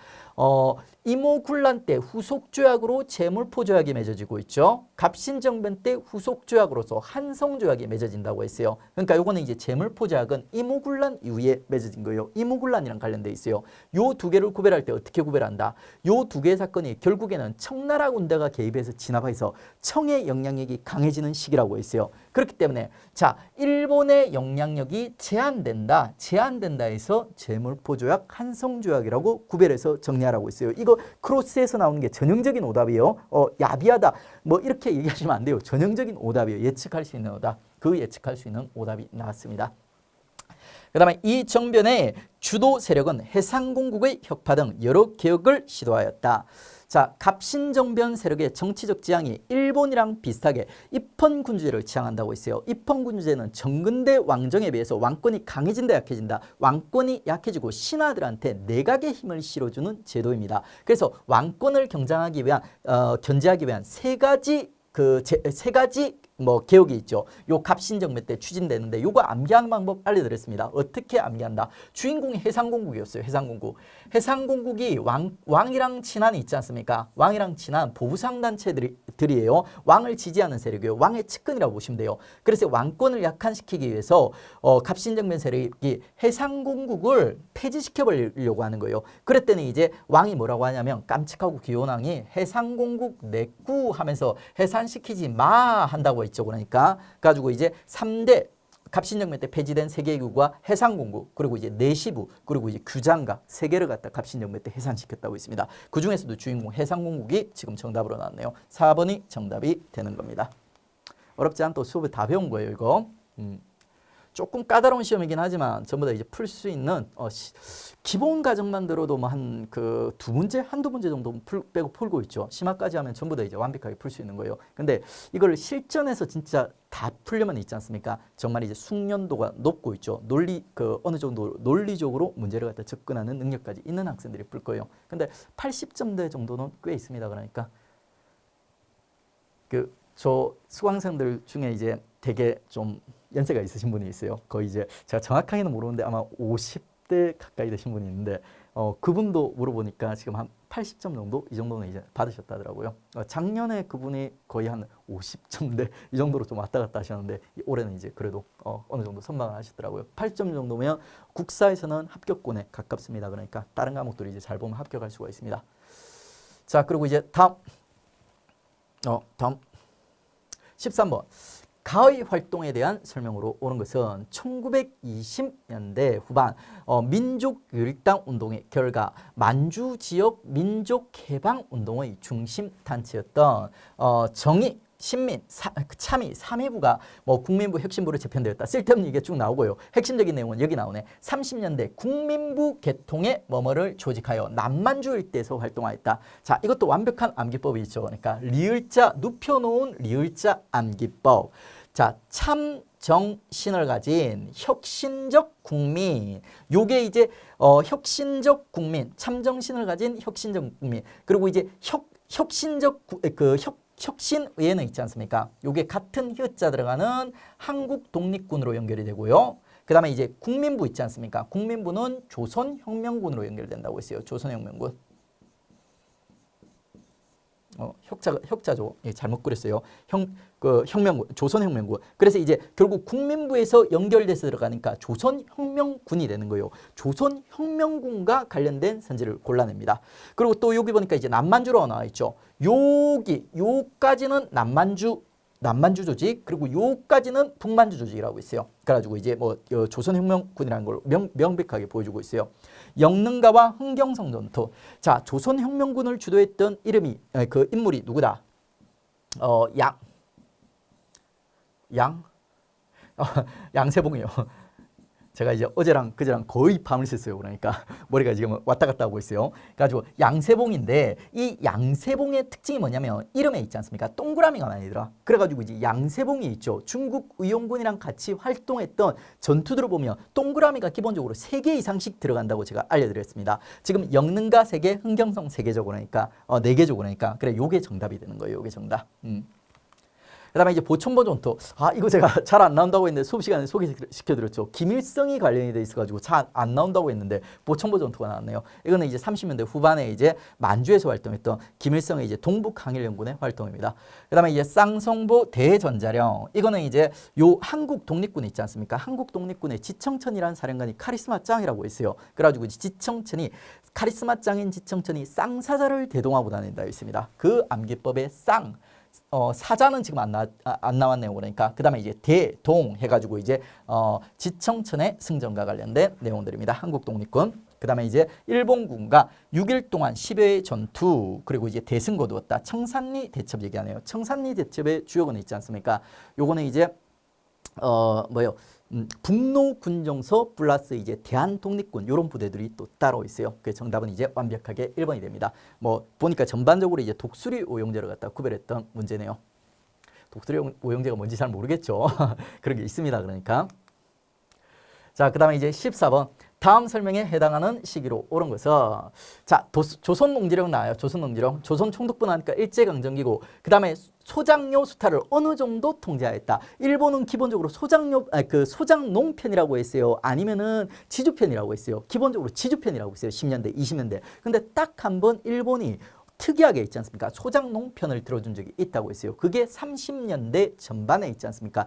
이모군란 때 후속조약으로 제물포조약이 맺어지고 있죠. 갑신정변 때 후속조약으로서 한성조약이 맺어진다고 했어요. 그러니까 요거는 이제 제물포조약은 이모군란 이후에 맺어진 거예요. 이모군란이랑 관련돼 있어요. 요 두 개를 구별할 때 어떻게 구별한다? 요 두 개의 사건이 결국에는 청나라 군대가 개입해서 진압해서 청의 영향력이 강해지는 시기라고 했어요. 그렇기 때문에 자, 일본의 영향력이 제한된다 해서 제물포조약, 한성조약이라고 구별해서 정리하라고 했어요. 이거 크로스에서 나오는 게 전형적인 오답이에요. 야비하다 뭐 이렇게 얘기하시면 안 돼요. 전형적인 오답이에요. 예측할 수 있는 오답. 그 예측할 수 있는 오답이 나왔습니다. 그 다음에 이 정변의 주도 세력은 해상공국의 혁파 등 여러 개혁을 시도하였다. 자, 갑신정변 세력의 정치적 지향이 일본이랑 비슷하게 입헌군주제를 지향한다고 했어요. 입헌군주제는 정근대 왕정에 비해서 왕권이 강해진다 약해진다. 왕권이 약해지고 신하들한테 내각의 힘을 실어주는 제도입니다. 그래서 왕권을 견제하기 위한 세 가지 개혁이 있죠. 요 갑신정변 때 추진되는데 요거 암기하는 방법 알려드렸습니다. 어떻게 암기한다? 주인공이 해상공국이었어요. 해상공국이 왕이랑 친한이 있지 않습니까? 왕이랑 친한 보부상단체들이에요. 왕을 지지하는 세력이에요. 왕의 측근이라고 보시면 돼요. 그래서 왕권을 약화시키기 위해서 갑신정변 세력이 해상공국을 폐지시켜버리려고 하는 거예요. 그랬더니 이제 왕이 뭐라고 하냐면 깜찍하고 귀여운 왕이 해상공국 내꾸 하면서 해산시키지 마 한다고 있죠. 그러니까 가지고 이제 3대 갑신정변 때 폐지된 세계기구가 해상공국, 그리고 이제 내시부, 그리고 이제 규장각 세 개를 갖다 갑신정변 때 해산시켰다고 있습니다. 그 중에서도 주인공 해상공국이 지금 정답으로 나왔네요. 4번이 정답이 되는 겁니다. 어렵지 않고 수업에 다 배운 거예요, 이거. 조금 까다로운 시험이긴 하지만 전부 다 이제 풀 수 있는 기본 과정만 들어도 뭐 한 그 한두 문제 정도 빼고 풀고 있죠. 심화까지 하면 전부 다 이제 완벽하게 풀 수 있는 거예요. 근데 이걸 실전에서 진짜 다 풀려면 있지 않습니까? 정말 이제 숙련도가 높고 있죠. 어느 정도 논리적으로 문제를 갖다 접근하는 능력까지 있는 학생들이 풀 거예요. 근데 80점대 정도는 꽤 있습니다. 그러니까 저 수강생들 중에 이제 되게 좀 연세가 있으신 분이 있어요. 거의 이제 제가 정확하게는 모르는데 아마 50대 가까이 되신 분이 있는데 그분도 물어보니까 지금 한 80점 정도 이 정도는 이제 받으셨다더라고요. 작년에 그분이 거의 한 50점대 이 정도로 좀 왔다 갔다 하셨는데 올해는 이제 그래도 어느 정도 선방을 하셨더라고요. 8점 정도면 국사에서는 합격권에 가깝습니다. 그러니까 다른 과목들이 이제 잘 보면 합격할 수가 있습니다. 자, 그리고 이제 다음 13번. 가의 활동에 대한 설명으로 오는 것은 1920년대 후반 민족일당 운동의 결과 만주 지역 민족해방운동의 중심 단체였던 정의, 신민, 참의, 사매부가 국민부, 혁신부로 재편되었다. 쓸데없는 이게 쭉 나오고요. 핵심적인 내용은 여기 나오네. 30년대 국민부 개통의 뭐뭐를 조직하여 남만주 일대에서 활동하였다. 자, 이것도 완벽한 암기법이 있죠. 그러니까 리을자, 눕혀놓은 리을자 암기법. 자, 참정신을 가진 혁신적 국민. 요게 이제 혁신적 국민, 참정신을 가진 혁신적 국민. 그리고 이제 혁신의회는 있지 않습니까? 요게 같은 히읗자 들어가는 한국 독립군으로 연결이 되고요. 그 다음에 이제 국민부 있지 않습니까? 국민부는 조선혁명군으로 연결된다고 했어요. 조선혁명군. 혁자죠. 예, 잘못 그렸어요. 혁명군, 조선혁명군. 그래서 이제 결국 국민부에서 연결돼서 들어가니까 조선혁명군이 되는 거예요. 조선혁명군과 관련된 선지를 골라냅니다. 그리고 또 여기 보니까 이제 남만주로 나와 있죠. 요까지는 남만주 조직, 그리고 요까지는 북만주 조직이라고 있어요. 그래가지고 이제 조선혁명군이라는 걸 명백하게 보여주고 있어요. 영능가와 흥경성 전투. 자, 조선혁명군을 주도했던 인물이 누구다? 양세봉이요. 제가 이제 어제랑 그제랑 거의 밤을 샜어요. 그러니까 머리가 지금 왔다 갔다 하고 있어요. 그래가지고 양세봉인데 이 양세봉의 특징이 뭐냐면 이름에 있지 않습니까? 동그라미가 많이 들어. 그래가지고 이제 양세봉이 있죠. 중국 의용군이랑 같이 활동했던 전투들을 보면 동그라미가 기본적으로 3개 이상씩 들어간다고 제가 알려드렸습니다. 지금 영능가 3개, 흥경성 3개죠. 그러니까 4개죠. 그러니까 그래 요게 정답이 되는 거예요. 요게 정답. 그다음에 이제 보천보 전투. 이거 제가 잘 안 나온다고 했는데 수업 시간에 소개시켜드렸죠. 김일성이 관련이 돼 있어가지고 잘 안 나온다고 했는데 보천보 전투가 나왔네요. 이거는 이제 30년대 후반에 이제 만주에서 활동했던 김일성의 이제 동북항일연군의 활동입니다. 그다음에 이제 쌍성보 대전자령. 이거는 이제 요 한국 독립군 있지 않습니까? 한국 독립군의 지청천이라는 사령관이 카리스마 짱이라고 있어요. 그래가지고 지청천이 카리스마 짱인 지청천이 쌍사자를 대동하고 다닌다 있습니다. 그 암기법의 사자는 지금 안 나왔네요. 그러니까 그다음에 이제 대동 해가지고 이제 지청천의 승전과 관련된 내용들입니다. 한국 독립군. 그다음에 이제 일본군과 6일 동안 10여의 전투 그리고 이제 대승 거두었다. 청산리 대첩 얘기하네요. 청산리 대첩의 주요군이 있지 않습니까? 요거는 이제 북로군정서 플러스 이제 대한독립군 이런 부대들이 또 따로 있어요. 그 정답은 이제 완벽하게 1번이 됩니다. 뭐 보니까 전반적으로 이제 독수리 오용제를 갖다 구별했던 문제네요. 독수리 오용제가 뭔지 잘 모르겠죠. 그런 게 있습니다. 그러니까. 자, 그다음에 이제 14번. 다음 설명에 해당하는 시기로 옳은 것은 자, 조선농지령 나와요. 조선농지령. 조선 총독부나니까 일제강점기고 그다음에 소장료 수탈을 어느 정도 통제하였다. 일본은 기본적으로 소장농편이라고 했어요. 아니면은 지주편이라고 했어요. 기본적으로 지주편이라고 했어요. 10년대, 20년대. 근데 딱 한 번 일본이 특이하게 있지 않습니까? 소장농편을 들어준 적이 있다고 했어요. 그게 30년대 전반에 있지 않습니까?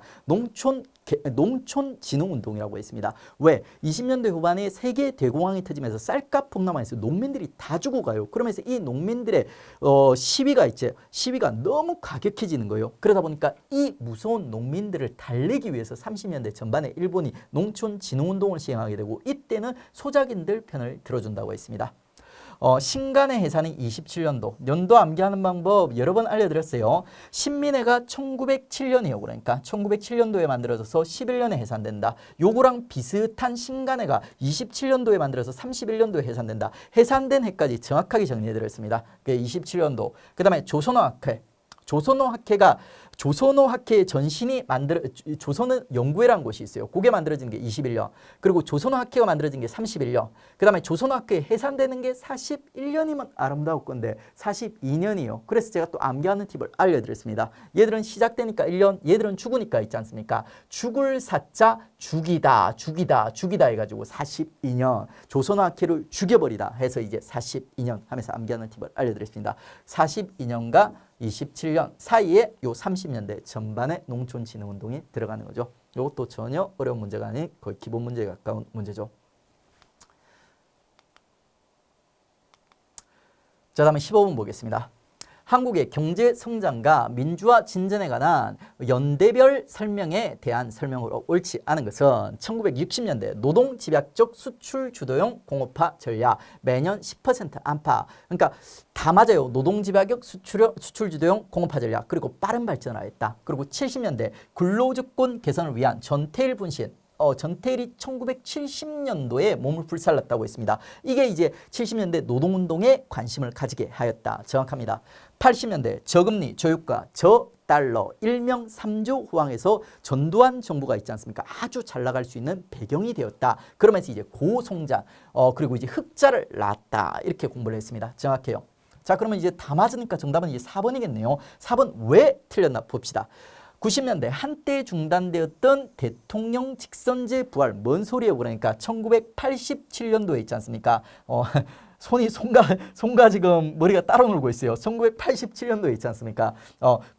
농촌진흥운동이라고 했습니다. 왜? 20년대 후반에 세계 대공황이 터지면서 쌀값 폭락하면서 농민들이 다 죽어가요. 그러면서 이 농민들의 시위가 너무 가격해지는 거예요. 그러다 보니까 이 무서운 농민들을 달래기 위해서 30년대 전반에 일본이 농촌진흥운동을 시행하게 되고 이때는 소작인들 편을 들어준다고 했습니다. 신간의 해산이 27년도. 연도 암기하는 방법 여러 번 알려드렸어요. 신민회가 1907년이에요. 그러니까 1907년도에 만들어져서 11년에 해산된다. 요거랑 비슷한 신간회가 27년도에 만들어서 31년도에 해산된다. 해산된 해까지 정확하게 정리해드렸습니다. 그게 27년도. 그 다음에 조선어학회. 조선어학회의 전신이 조선은 연구회라는 곳이 있어요. 그게 만들어진 게 21년. 그리고 조선어학회가 만들어진 게 31년. 그 다음에 조선어학회 해산되는 게 41년이면 아름다울 건데 42년이요. 그래서 제가 또 암기하는 팁을 알려드렸습니다. 얘들은 시작되니까 1년, 얘들은 죽으니까 있지 않습니까? 죽을 사자 죽이다 해가지고 42년. 조선어학회를 죽여버리다 해서 이제 42년 하면서 암기하는 팁을 알려드렸습니다. 42년과 27년 사이에 요 30년대 전반의 농촌진흥운동이 들어가는 거죠. 이것도 전혀 어려운 문제가 아닌 거의 기본 문제에 가까운 문제죠. 자, 다음에 15번 보겠습니다. 한국의 경제 성장과 민주화 진전에 관한 연대별 설명에 대한 설명으로 옳지 않은 것은 1960년대 노동집약적 수출 주도형 공업화 전략 매년 10% 안팎. 그러니까 다 맞아요. 노동집약적 수출 주도형 공업화 전략 그리고 빠른 발전을 하였다. 그리고 70년대 근로조건 개선을 위한 전태일 분신. 전태일이 1970년도에 몸을 불살랐다고 했습니다. 이게 이제 70년대 노동운동에 관심을 가지게 하였다. 정확합니다. 80년대 저금리, 저유가, 저달러, 일명 3조 호황에서 전두환 정부가 있지 않습니까? 아주 잘 나갈 수 있는 배경이 되었다. 그러면서 이제 고성장, 그리고 이제 흑자를 낳았다. 이렇게 공부를 했습니다. 정확해요. 자, 그러면 이제 다 맞으니까 정답은 이제 4번이겠네요. 4번 왜 틀렸나 봅시다. 90년대 한때 중단되었던 대통령 직선제 부활 뭔 소리예요? 그러니까 1987년도에 있지 않습니까? 손가 지금 머리가 따로 놀고 있어요. 1987년도에 있지 않습니까?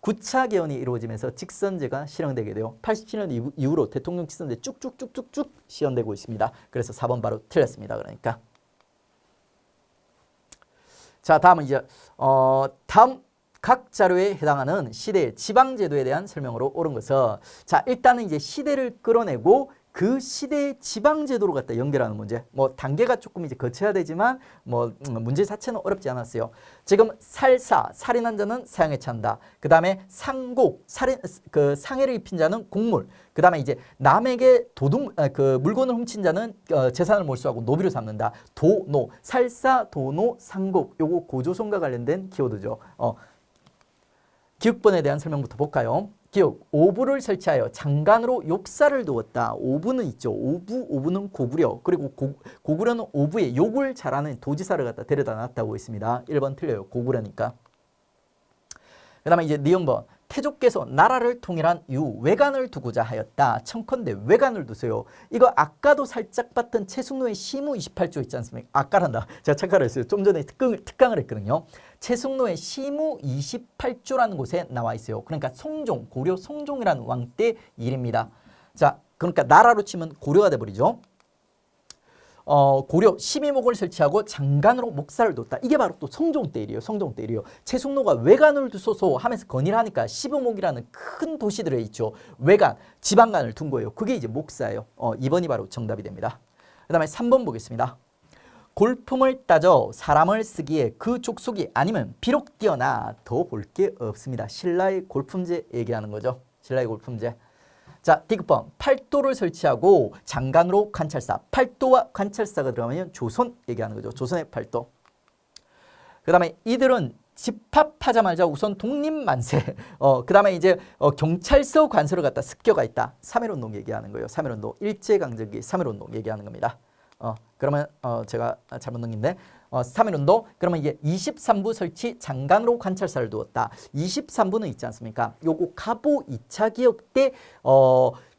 9차 개헌이 이루어지면서 직선제가 실현되게 돼요. 87년 이후로 대통령 직선제 쭉쭉쭉쭉쭉 실현되고 있습니다. 그래서 4번 바로 틀렸습니다. 그러니까. 자, 다음은 이제 다음 각 자료에 해당하는 시대의 지방제도에 대한 설명으로 옳은 것은 자, 일단은 이제 시대를 끌어내고 그 시대의 지방제도로 갖다 연결하는 문제. 뭐 단계가 조금 이제 거쳐야 되지만 뭐 문제 자체는 어렵지 않았어요. 지금 살인한 자는 사형에 처한다. 그 다음에 상곡, 상해를 입힌 자는 곡물. 그 다음에 이제 남에게 물건을 훔친 자는 재산을 몰수하고 노비로 삼는다. 도노, 도노, 상곡. 요거 고조선과 관련된 키워드죠. 기역번에 대한 설명부터 볼까요? 기역, 오부를 설치하여 장관으로 욕사를 두었다. 오부는 있죠. 오부는 고구려. 그리고 고구려는 오부에 욕을 잘하는 도지사를 갖다 데려다 놨다고 있습니다. 1번 틀려요. 고구려니까. 그 다음에 이제 니은번. 태조께서 나라를 통일한 이후 외관을 두고자 하였다. 청컨대 외관을 두세요. 이거 아까도 살짝 봤던 최승로의 시무 28조 있지 않습니까? 아까란다. 제가 착각을 했어요. 좀 전에 특강을 했거든요. 최승로의 시무 28조라는 곳에 나와 있어요. 그러니까 송종, 고려 송종이라는 왕 때 일입니다. 자, 그러니까 나라로 치면 고려가 돼버리죠. 고려 12목을 설치하고 장관으로 목사를 뒀다. 이게 바로 또 성종 때 일이에요. 성종 때 일이에요. 최승로가 외관을 두소서 하면서 건의를 하니까 15목이라는 큰 도시들에 있죠. 외관, 지방관을 둔 거예요. 그게 이제 목사예요. 2번이 바로 정답이 됩니다. 그 다음에 3번 보겠습니다. 골품을 따져 사람을 쓰기에 그 족속이 아니면 비록 뛰어나 더 볼 게 없습니다. 신라의 골품제 얘기하는 거죠. 신라의 골품제. 자, 디귿번 팔도를 설치하고 장관으로 관찰사. 팔도와 관찰사가 들어가면 조선 얘기하는 거죠. 조선의 팔도. 그 다음에 이들은 집합하자마자 우선 독립만세. 그 다음에 이제 경찰서 관서를 갖다 습격가 있다. 3.1운동 얘기하는 거예요. 3.1운동. 일제강점기 3.1운동 얘기하는 겁니다. 그러면 제가 잘못 넘긴데 3.1운동 그러면 이게 23부 설치 장관으로 관찰사를 두었다. 23부는 있지 않습니까? 요거 가보 2차 기역 때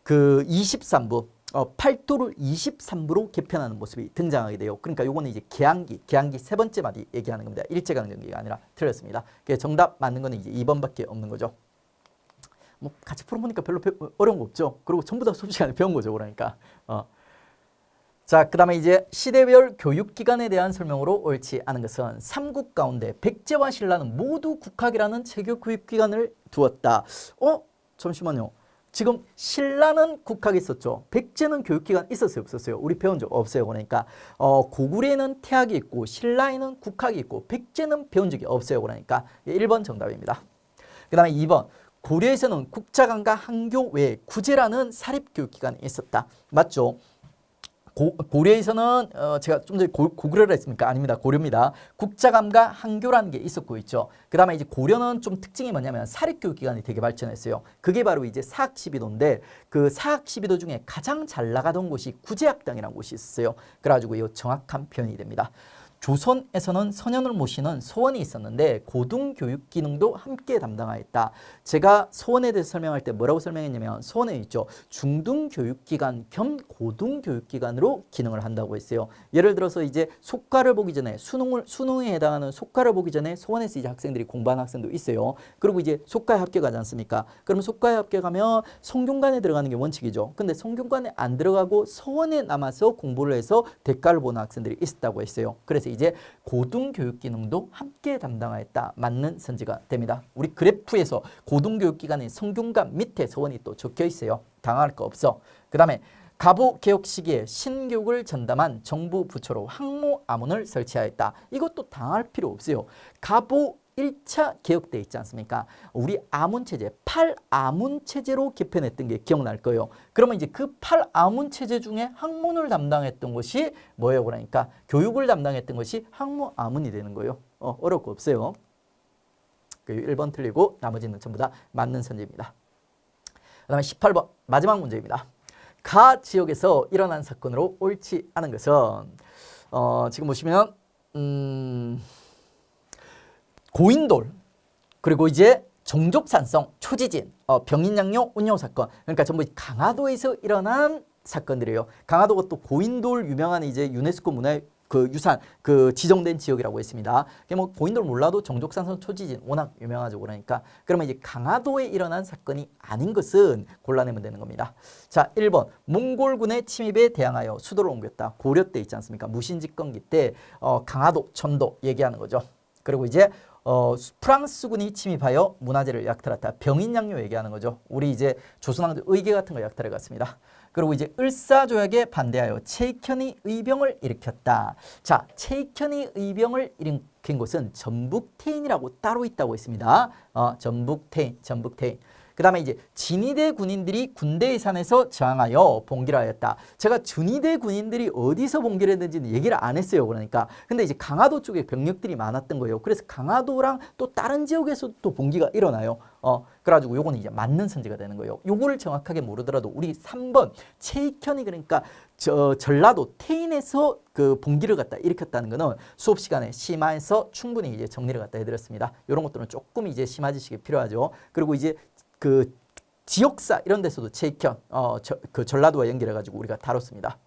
그 23부 팔도를 23부로 개편하는 모습이 등장하게 돼요. 그러니까 요거는 이제 개항기 세 번째 마디 얘기하는 겁니다. 일제강점기가 아니라 틀렸습니다. 정답 맞는 거는 이제 2번밖에 없는 거죠. 뭐 같이 풀어보니까 별로 어려운 거 없죠. 그리고 전부 다 수업 시간에 배운 거죠. 그러니까 자, 그 다음에 이제 시대별 교육기관에 대한 설명으로 옳지 않은 것은 삼국 가운데 백제와 신라는 모두 국학이라는 체교 교육기관을 두었다. 잠시만요. 지금 신라는 국학이 있었죠. 백제는 교육기관 있었어요, 없었어요? 우리 배운 적 없어요. 그러니까 고구려에는 태학이 있고 신라에는 국학이 있고 백제는 배운 적이 없어요. 그러니까 1번 정답입니다. 그 다음에 2번. 고려에서는 국자관과 한교 외에 구제라는 사립교육기관이 있었다. 맞죠? 고려에서는 제가 좀 전에 고구려라 했습니까? 아닙니다. 고려입니다. 국자감과 한교라는 게 있었고 있죠. 그 다음에 이제 고려는 좀 특징이 뭐냐면 사립교육기관이 되게 발전했어요. 그게 바로 이제 사학시비도인데 그 사학시비도 중에 가장 잘 나가던 곳이 구제학당이라는 곳이 있었어요. 그래가지고 이 정확한 표현이 됩니다. 조선에서는 소년을 모시는 소원이 있었는데 고등교육 기능도 함께 담당하였다. 제가 소원에 대해서 설명할 때 뭐라고 설명했냐면 소원에 있죠. 중등교육기관 겸 고등교육기관으로 기능을 한다고 했어요. 예를 들어서 이제 속가를 보기 전에 수능에 해당하는 속가를 보기 전에 소원에서 이제 학생들이 공부하는 학생도 있어요. 그리고 이제 속가에 합격하지 않습니까? 그러면 속가에 합격하면 성균관에 들어가는 게 원칙이죠. 근데 성균관에 안 들어가고 소원에 남아서 공부를 해서 대가를 보는 학생들이 있었다고 했어요. 그래서 이제 고등교육 기능도 함께 담당하였다. 맞는 선지가 됩니다. 우리 그래프에서 고등교육기관의 성균관 밑에 서원이 또 적혀 있어요. 당할 거 없어. 그 다음에 가보 개혁 시기에 신교육을 전담한 정부 부처로 학모 아문을 설치하였다. 이것도 당할 필요 없어요. 가보 1차 개혁때 있지 않습니까? 우리 아문체제, 8아문체제로 개편했던 게 기억날 거예요. 그러면 이제 그 8아문체제 중에 학문을 담당했던 것이 뭐예요? 그러니까 교육을 담당했던 것이 학모 아문이 되는 거예요. 어려울 거 없어요. 1번 틀리고 나머지는 전부 다 맞는 선지입니다. 그 다음에 18번 마지막 문제입니다. 가 지역에서 일어난 사건으로 옳지 않은 것은 지금 보시면 고인돌 그리고 이제 종족산성, 초지진, 병인양요, 운용사건 그러니까 전부 강화도에서 일어난 사건들이에요. 강화도가 또 고인돌 유명한 이제 유네스코 문화의 그 유산 그 지정된 지역이라고 했습니다. 뭐 고인돌 몰라도 종족산성, 초지진 워낙 유명하죠. 그러니까 그러면 이제 강화도에 일어난 사건이 아닌 것은 골라내면 되는 겁니다. 자, 1번 몽골군의 침입에 대항하여 수도를 옮겼다. 고려 때 있지 않습니까? 무신집권기 때 강화도, 천도 얘기하는 거죠. 그리고 이제 프랑스군이 침입하여 문화재를 약탈했다. 병인양요 얘기하는 거죠. 우리 이제 조선왕조 의궤 같은 거 약탈해 갔습니다. 그리고 이제 을사조약에 반대하여 체익현이 의병을 일으켰다. 자, 체익현이 의병을 일으킨 곳은 전북태인이라고 따로 있다고 했습니다. 전북태인. 그 다음에 이제 진위대 군인들이 군대 예산에서 저항하여 봉기를 하였다. 제가 진위대 군인들이 어디서 봉기를 했는지는 얘기를 안 했어요. 그러니까. 근데 이제 강화도 쪽에 병력들이 많았던 거예요. 그래서 강화도랑 또 다른 지역에서 또 봉기가 일어나요. 그래가지고 요거는 이제 맞는 선지가 되는 거예요. 요거를 정확하게 모르더라도 우리 3번 최익현이 그러니까 전라도 태인에서 그 봉기를 갖다 일으켰다는 거는 수업 시간에 심화해서 충분히 이제 정리를 갖다 해드렸습니다. 이런 것들은 조금 이제 심화 지식이 필요하죠. 그리고 이제 그 지역사 이런 데서도 최익현 그 전라도와 연결해 가지고 우리가 다뤘습니다.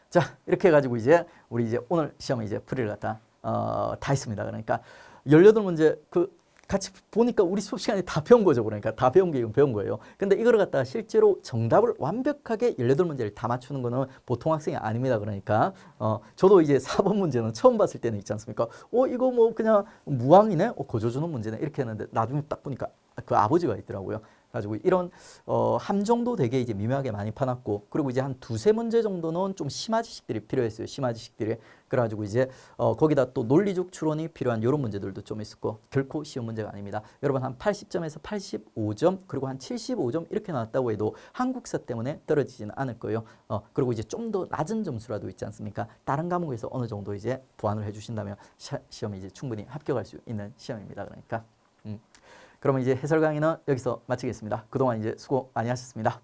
자, 이렇게 해가지고 이제 우리 이제 오늘 시험에 이제 풀이를 갖다 다 했습니다. 그러니까 18문제 그 같이 보니까 우리 수업 시간에 다 배운 거죠. 그러니까 다 배운 게 배운 거예요. 근데 이거를 갖다가 실제로 정답을 완벽하게 18문제를 다 맞추는 거는 보통 학생이 아닙니다. 그러니까 저도 이제 4번 문제는 처음 봤을 때는 있지 않습니까? 이거 뭐 그냥 무항이네? 고조주는 문제네? 이렇게 했는데 나중에 딱 보니까 그 아버지가 있더라고요. 가지고 이런 함정도 되게 이제 미묘하게 많이 파놨고, 그리고 이제 한 두세 문제 정도는 좀 심화 지식들이 필요했어요. 심화 지식들이. 그래가지고 이제 거기다 또 논리적 추론이 필요한 이런 문제들도 좀 있었고, 결코 쉬운 문제가 아닙니다. 여러분 한 80점에서 85점 그리고 한 75점 이렇게 나왔다고 해도 한국사 때문에 떨어지지는 않을 거예요. 그리고 이제 좀 더 낮은 점수라도 있지 않습니까? 다른 과목에서 어느 정도 이제 보완을 해주신다면 시험에 이제 충분히 합격할 수 있는 시험입니다. 그러니까. 그러면 이제 해설 강의는 여기서 마치겠습니다. 그동안 이제 수고 많이 하셨습니다.